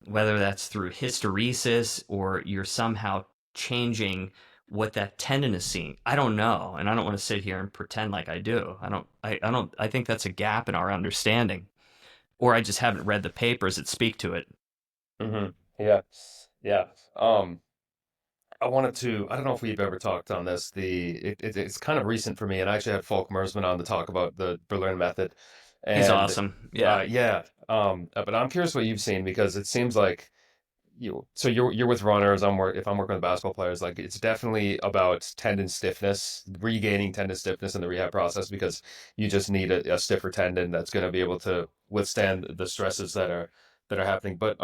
Whether that's through hysteresis or you're somehow changing what that tendon is seeing. I don't know, and I don't want to sit here and pretend like I do. I don't. I think that's a gap in our understanding, or I just haven't read the papers that speak to it. Hmm. Yeah. Yeah. Um, I don't know if we've ever talked on this. It's kind of recent for me, and I actually had Falk Mersman on to talk about the Berlin method. He's And awesome. Yeah. yeah, but I'm curious what you've seen because it seems like you're with runners. If I'm working with basketball players, like it's definitely about tendon stiffness, regaining tendon stiffness in the rehab process because you just need a stiffer tendon that's going to be able to withstand the stresses that are happening. But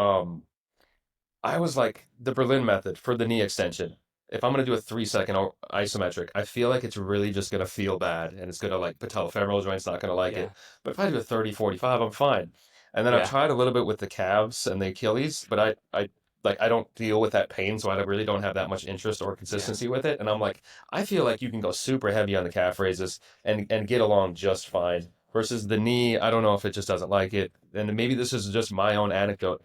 I was like the Berlin method for the knee extension. If I'm gonna do a 3 second isometric, I feel like it's really just gonna feel bad and it's gonna like patellofemoral joint's not gonna like Yeah. it. But if I do a 30, 45, I'm fine. And then I've Yeah. tried a little bit with the calves and the Achilles, but I don't deal with that pain, so I really don't have that much interest or Yeah. consistency with it. And I'm like, I feel like you can go super heavy on the calf raises and get along just fine. Versus the knee, I don't know if it just doesn't like it. And maybe this is just my own anecdote.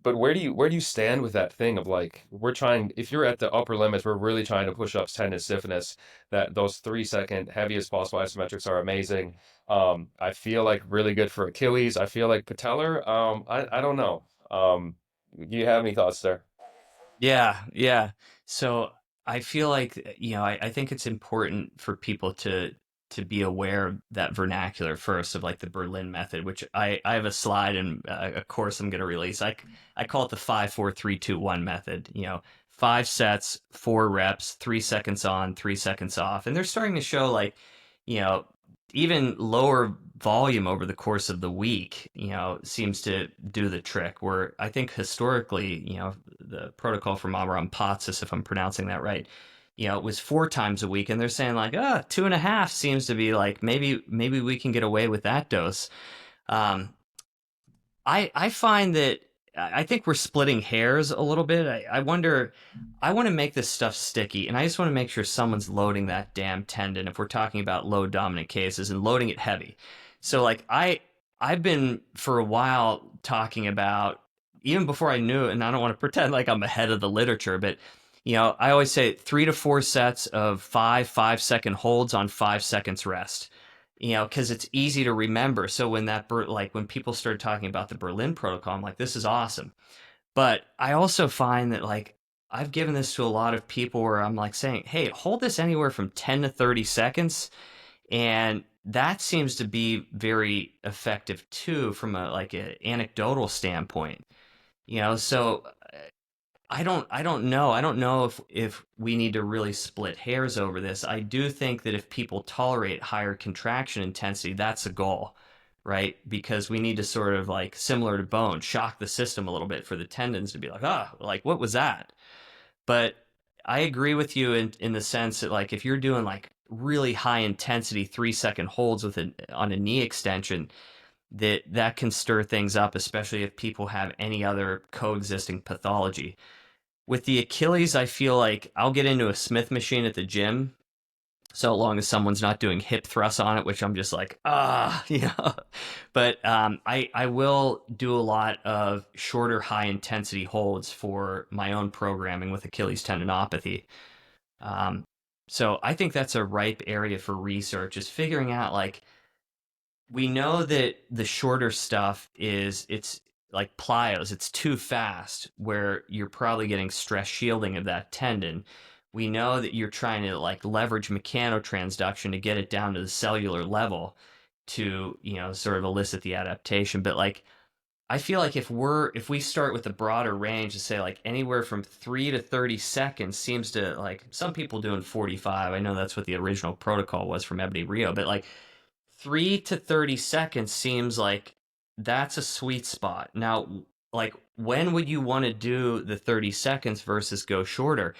But where do you stand with that thing of like we're trying if you're at the upper limits, we're really trying to push up tendon stiffness. That those 3 second heaviest possible isometrics are amazing. I feel like really good for Achilles. I feel like patellar. I don't know. Do you have any thoughts there? Yeah, yeah. So I feel like I think it's important for people to be aware of that vernacular first of like the Berlin method, which I have a slide and a course I'm going to release. I call it the 5 4 3 2 1 method. 5 sets, 4 reps, 3 seconds on, 3 seconds off, and they're starting to show like you know even lower volume over the course of the week, seems to do the trick. Where I think historically, the protocol from Amram Potsis, if I'm pronouncing that right, it was 4 times a week, and they're saying like, 2.5 seems to be like maybe we can get away with that dose. Um, I find that I think we're splitting hairs a little bit. I wonder. I want to make this stuff sticky, and I just want to make sure someone's loading that damn tendon. If we're talking about low dominant cases and loading it heavy, so like I've been for a while talking about even before I knew it, and I don't want to pretend like I'm ahead of the literature, but I always say 3 to 4 sets of 5 5 second holds on 5 seconds rest, because it's easy to remember. So when like when people started talking about the Berlin Protocol, I'm like, this is awesome. But I also find that like I've given this to a lot of people where I'm like saying, hey, hold this anywhere from 10 to 30 seconds. And that seems to be very effective too from a like an anecdotal standpoint. So I don't know. I don't know if we need to really split hairs over this. I do think that if people tolerate higher contraction intensity, that's a goal, right? Because we need to sort of like similar to bone, shock the system a little bit for the tendons to be like, like what was that? But I agree with you in the sense that like if you're doing like really high intensity 3 second holds on a knee extension, that can stir things up, especially if people have any other coexisting pathology. With the Achilles, I feel like I'll get into a Smith machine at the gym so long as someone's not doing hip thrusts on it, which I'm just like, But I will do a lot of shorter, high intensity holds for my own programming with Achilles tendinopathy. Um, so I think that's a ripe area for research is figuring out like we know that the shorter stuff it's like plyos, it's too fast where you're probably getting stress shielding of that tendon. We know that you're trying to like leverage mechanotransduction to get it down to the cellular level to sort of elicit the adaptation. But like I feel like if we start with a broader range to say like anywhere from 3 to 30 seconds seems to like some people doing 45. I know that's what the original protocol was from Ebony Rio, but like 3 to 30 seconds seems like that's a sweet spot. Now, like, when would you want to do the 30 seconds versus go shorter?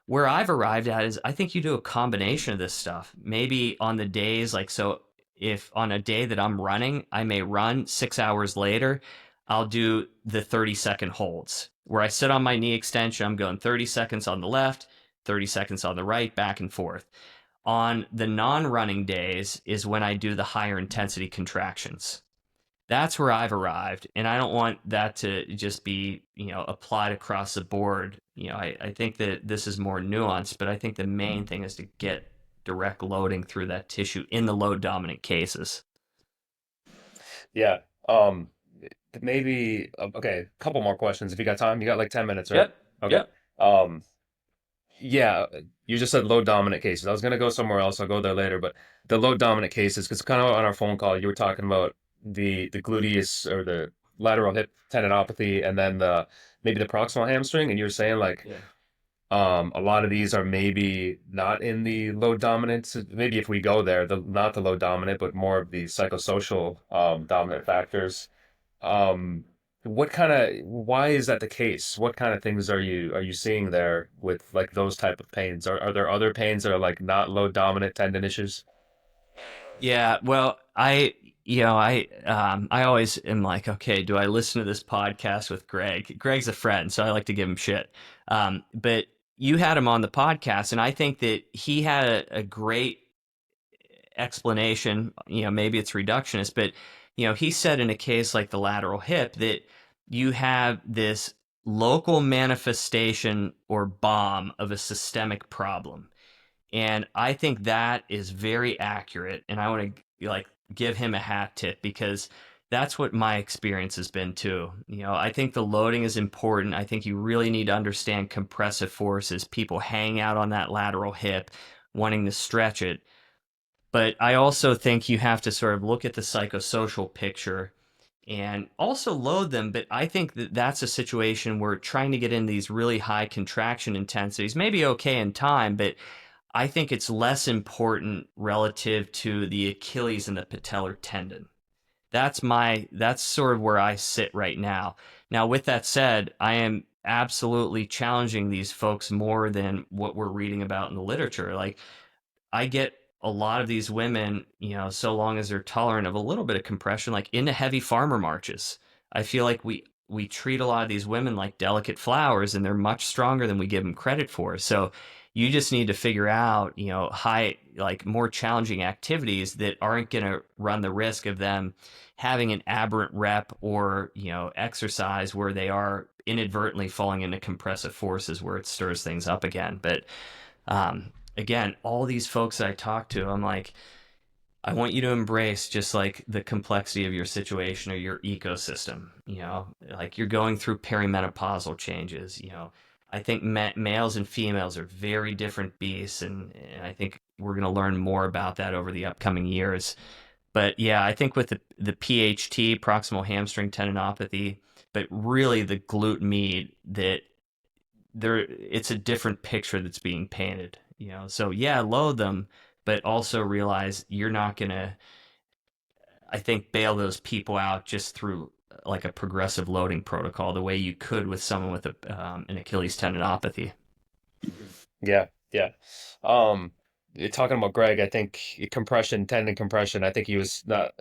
Where I've arrived at is I think you do a combination of this stuff. Maybe on the days, like, so if on a day that I'm running, I may run 6 hours later, I'll do the 30-second holds where I sit on my knee extension. I'm going 30 seconds on the left, 30 seconds on the right, back and forth. On the non-running days is when I do the higher intensity contractions. That's where I've arrived, and I don't want that to just be applied across the board. I think that this is more nuanced, but I think the main thing is to get direct loading through that tissue in the load dominant cases. Yeah. Um, maybe okay, a couple more questions if you got time. You got like 10 minutes, right? Yep. Okay. Yep. Um, yeah, you just said low dominant cases. I was gonna go somewhere else. I'll go there later, but the low dominant cases, because kind of on our phone call, you were talking about the gluteus or the lateral hip tendinopathy, and then the maybe the proximal hamstring, and you were saying like Yeah. a lot of these are maybe not in the low dominant. Maybe if we go there, the not the low dominant, but more of the psychosocial dominant factors. Um, what kind of why is that the case? What kind of things are you seeing there with like those type of pains? Are there other pains that are like not low dominant tendon issues? Yeah, well, I always am like, okay, do I listen to this podcast with Greg? Greg's a friend, so I like to give him shit. But you had him on the podcast, and I think that he had a great explanation. Maybe it's reductionist, but he said in a case like the lateral hip that you have this local manifestation or bomb of a systemic problem. And I think that is very accurate. And I want to like give him a hat tip because that's what my experience has been too. I think the loading is important. I think you really need to understand compressive forces, people hang out on that lateral hip, wanting to stretch it. But I also think you have to sort of look at the psychosocial picture and also load them. But I think that that's a situation where trying to get in these really high contraction intensities may be okay in time, but I think it's less important relative to the Achilles and the patellar tendon. That's sort of where I sit right now. Now, with that said, I am absolutely challenging these folks more than what we're reading about in the literature. Like I get a lot of these women, so long as they're tolerant of a little bit of compression, like into heavy farmer marches. I feel like we treat a lot of these women like delicate flowers, and they're much stronger than we give them credit for. So you just need to figure out, high, like more challenging activities that aren't going to run the risk of them having an aberrant rep or, exercise where they are inadvertently falling into compressive forces where it stirs things up again. But again, all these folks that I talk to, I'm like, I want you to embrace just like the complexity of your situation or your ecosystem. Like you're going through perimenopausal changes. I think males and females are very different beasts, and I think we're going to learn more about that over the upcoming years. But yeah, I think with the PHT, proximal hamstring tendinopathy, but really the glute med, that there it's a different picture that's being painted. So yeah, load them, but also realize you're not gonna, I think, bail those people out just through like a progressive loading protocol the way you could with someone with an Achilles tendinopathy. Yeah, yeah. Um, you're talking about Greg, I think compression, tendon compression. I think he was not.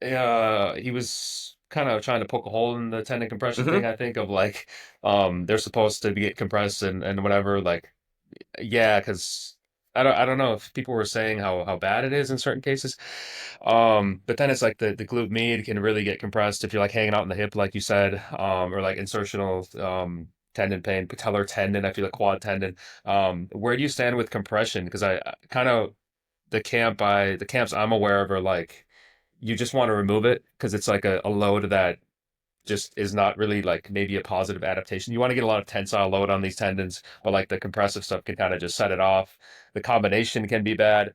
He was kind of trying to poke a hole in the tendon compression thing. Mm-hmm. I think of like, they're supposed to get compressed and whatever. Like, yeah, because I don't know if people were saying how bad it is in certain cases. But then it's like the glute med can really get compressed if you're like hanging out in the hip, like you said, or like insertional tendon pain, patellar tendon. I feel like quad tendon. Where do you stand with compression? Because I kind of the camps I'm aware of are like you just want to remove it because it's like a load that just is not really like maybe a positive adaptation. You want to get a lot of tensile load on these tendons, but like the compressive stuff can kind of just set it off. The combination can be bad.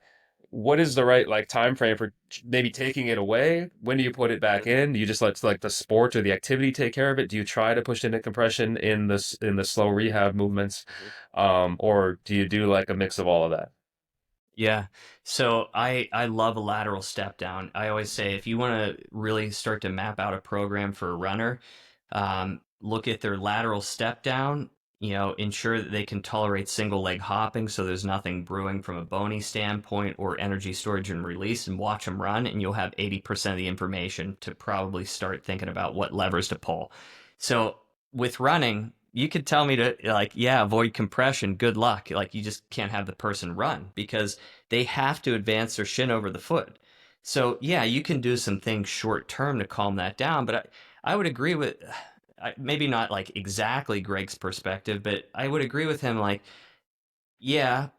What is the right like time frame for maybe taking it away? When do you put it back in? Do you just let like the sport or the activity take care of it? Do you try to push into compression in this in the slow rehab movements, or do you do like a mix of all of that? Yeah. So I love a lateral step down. I always say if you want to really start to map out a program for a runner, look at their lateral step down. Ensure that they can tolerate single leg hopping, so there's nothing brewing from a bony standpoint or energy storage and release, and watch them run, and you'll have 80% of the information to probably start thinking about what levers to pull. So with running, you could tell me to like, yeah, avoid compression. Good luck. Like you just can't have the person run because they have to advance their shin over the foot. So yeah, you can do some things short term to calm that down, but I would agree with maybe not like exactly Greg's perspective, but I would agree with him like, yeah,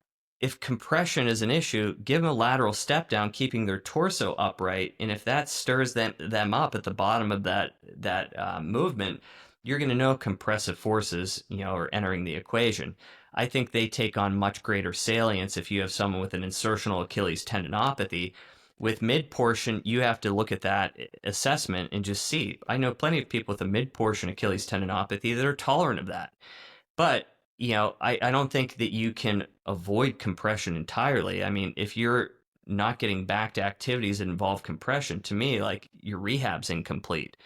if compression is an issue, give them a lateral step down, keeping their torso upright, and if that stirs them up at the bottom of that movement, you're going to know compressive forces, are entering the equation. I think they take on much greater salience if you have someone with an insertional Achilles tendinopathy. With mid portion, you have to look at that assessment and just see. I know plenty of people with a mid portion Achilles tendinopathy that are tolerant of that. But, I don't think that you can avoid compression entirely. I mean, if you're not getting back to activities that involve compression, to me, like your rehab's incomplete.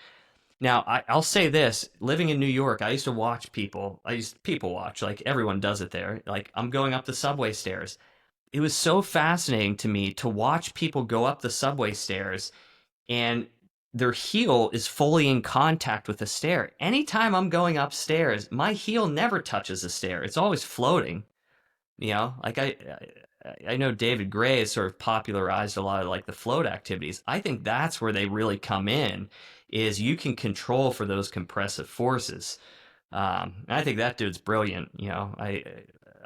Now, I'll say this: living in New York, I used to watch people. I used to people watch, like everyone does it there. Like I'm going up the subway stairs. It was so fascinating to me to watch people go up the subway stairs and their heel is fully in contact with the stair. Anytime I'm going upstairs, my heel never touches the stair. It's always floating. Like I know David Gray has sort of popularized a lot of like the float activities. I think that's where they really come in, is you can control for those compressive forces. I think that dude's brilliant.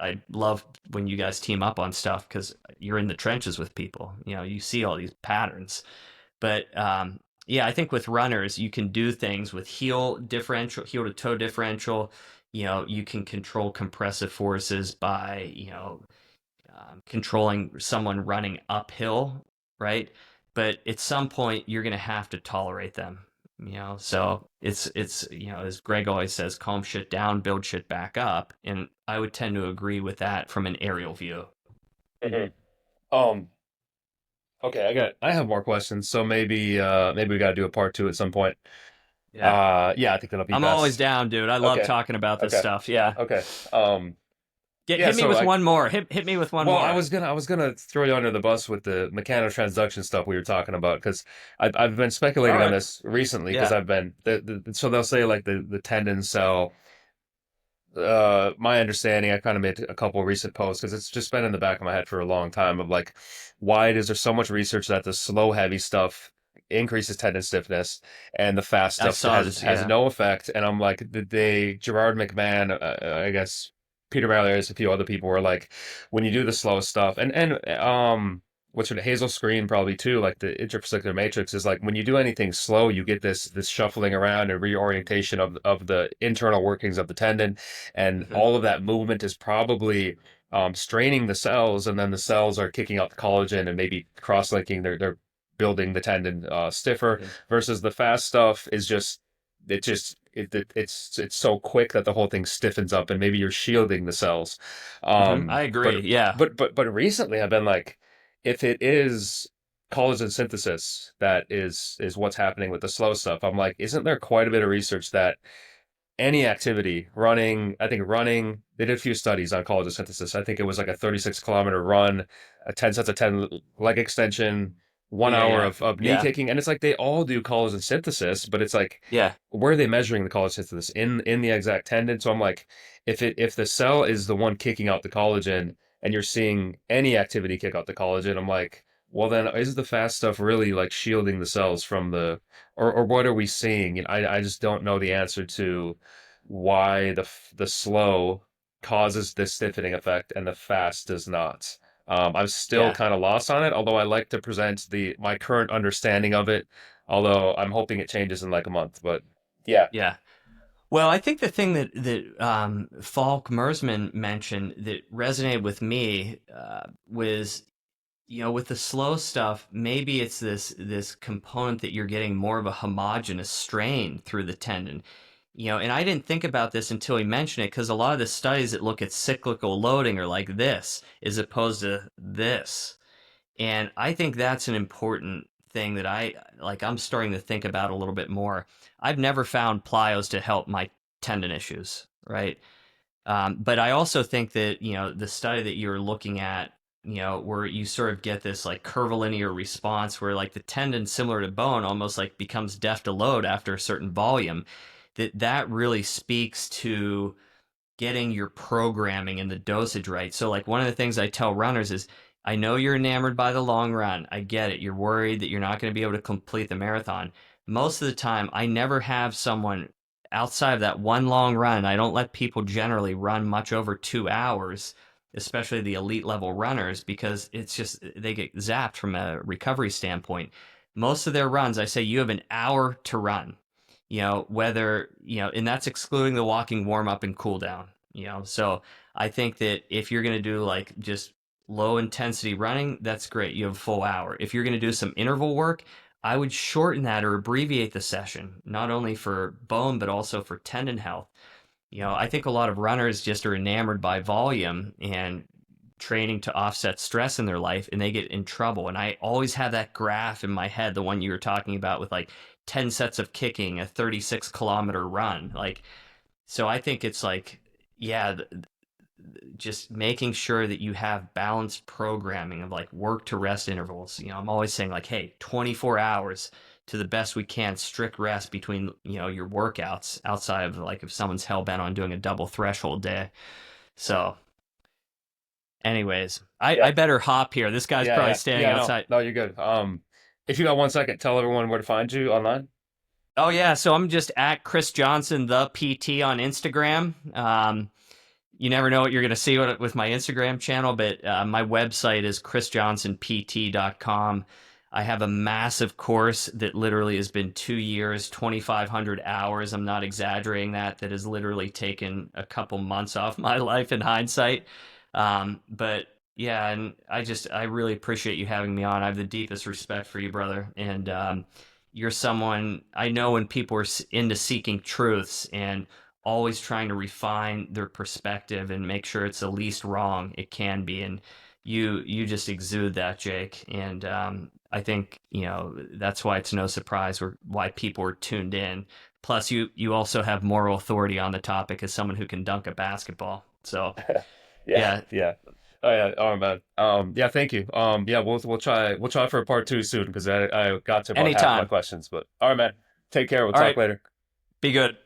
I love when you guys team up on stuff because you're in the trenches with people. You see all these patterns. But yeah, I think with runners, you can do things with heel differential, heel to toe differential. You can control compressive forces by, controlling someone running uphill, right? But at some point, you're going to have to tolerate them. So it's as Greg always says, calm shit down, build shit back up, and I would tend to agree with that from an aerial view. Mhm. Um, okay, I have more questions, so maybe we gotta do a part two at some point. Yeah, Yeah, I think that'll be I'm always best. down, dude. I love Okay, talking about this okay, stuff. Yeah, okay. Yeah, hit me so with one more. Hit me with one well, more. I was gonna throw you under the bus with the mechanotransduction stuff we were talking about because I've been All speculating on right. this recently because Yeah. I've been so they'll say like the tendon cell. My understanding, I kind of made a couple of recent posts because it's just been in the back of my head for a long time of like, why is there so much research that the slow heavy stuff increases tendon stiffness and the fast I stuff saw this. has Yeah. no effect? And I'm like, did they Gerard McMahon, I guess Peter Mallory, a few other people were like, when you do the slow stuff, and what's your Hazel Screen probably too, like the intrafascicular matrix is like when you do anything slow, you get this shuffling around and reorientation of the internal workings of the tendon, and Hmm. all of that movement is probably straining the cells, and then the cells are kicking out the collagen and maybe cross-linking. They're building the tendon stiffer. Yeah. Versus the fast stuff is it's so quick that the whole thing stiffens up, and maybe you're shielding the cells. I But agree. Yeah. recently I've been like, if it is collagen synthesis that is what's happening with the slow stuff, I'm like, isn't there quite a bit of research that any activity, running, I think running, they did a few studies on collagen synthesis. I think it was like a 36-kilometer run, a 10 sets of 10 leg extension, one Yeah. hour Yeah. of knee Yeah. kicking. And it's like they all do collagen synthesis, but it's like, Yeah. where are they measuring the collagen synthesis in the exact tendon? So I'm like, if the cell is the one kicking out the collagen and you're seeing any activity kick out the collagen, I'm like, well then is the fast stuff really like shielding the cells from the or what are we seeing? I just don't know the answer to why the slow causes this stiffening effect and the fast does not. I'm still Yeah. kind of lost on it, although I like to present the my current understanding of it, although I'm hoping it changes in like a month. But yeah. Yeah. Well, I think the thing that Falk Mersman mentioned that resonated with me was, with the slow stuff, maybe it's this component that you're getting more of a homogeneous strain through the tendon. And I didn't think about this until he mentioned it because a lot of the studies that look at cyclical loading are like this as opposed to this. And I think that's an important thing that I'm starting to think about a little bit more. I've never found plyos to help my tendon issues, right? But I also think that, the study that you're looking at, where you sort of get this like curvilinear response where like the tendon, similar to bone, almost like becomes deaf to load after a certain volume, that really speaks to getting your programming and the dosage right. So like one of the things I tell runners is, I know you're enamored by the long run. I get it. You're worried that you're not going to be able to complete the marathon. Most of the time, I never have someone outside of that one long run. I don't let people generally run much over 2 hours especially the elite level runners, because it's just they get zapped from a recovery standpoint. Most of their runs, I say you have an hour to run. Whether, and that's excluding the walking warm up and cool down, So I think that if you're going to do like just low intensity running, that's great. You have a full hour. If you're going to do some interval work, I would shorten that or abbreviate the session, not only for bone, but also for tendon health. I think a lot of runners just are enamored by volume and training to offset stress in their life, and they get in trouble. And I always have that graph in my head, the one you were talking about with like 10 sets of kicking, a 36-kilometer run. Like, so I think it's like, yeah, just making sure that you have balanced programming of like work to rest intervals. I'm always saying like, hey, 24 hours to the best we can, strict rest between, your workouts outside of like if someone's hell bent on doing a double threshold day. So anyways, I Yeah, better hop here. This guy's yeah, probably yeah, standing yeah. No, outside. no, you're good. If you got 1 second, tell everyone where to find you online. Oh yeah, so I'm just at Chris Johnson the PT on Instagram. You never know what you're going to see with my Instagram channel, but my website is chrisjohnsonpt.com. I have a massive course that literally has been 2 years, 2,500 hours. I'm not exaggerating that has literally taken a couple months off my life in hindsight. But yeah, and I really appreciate you having me on. I have the deepest respect for you, brother. And you're someone I know when people are into seeking truths and always trying to refine their perspective and make sure it's the least wrong it can be. And you just exude that, Jake. And I think that's why it's no surprise why people are tuned in. Plus, you also have moral authority on the topic as someone who can dunk a basketball. So Yeah, yeah, yeah. Oh yeah, oh man. Yeah, thank you. Yeah, we'll try for a part two soon because I got to about half my anytime. questions. But all right, man. Take care. We'll All talk right, later. be good.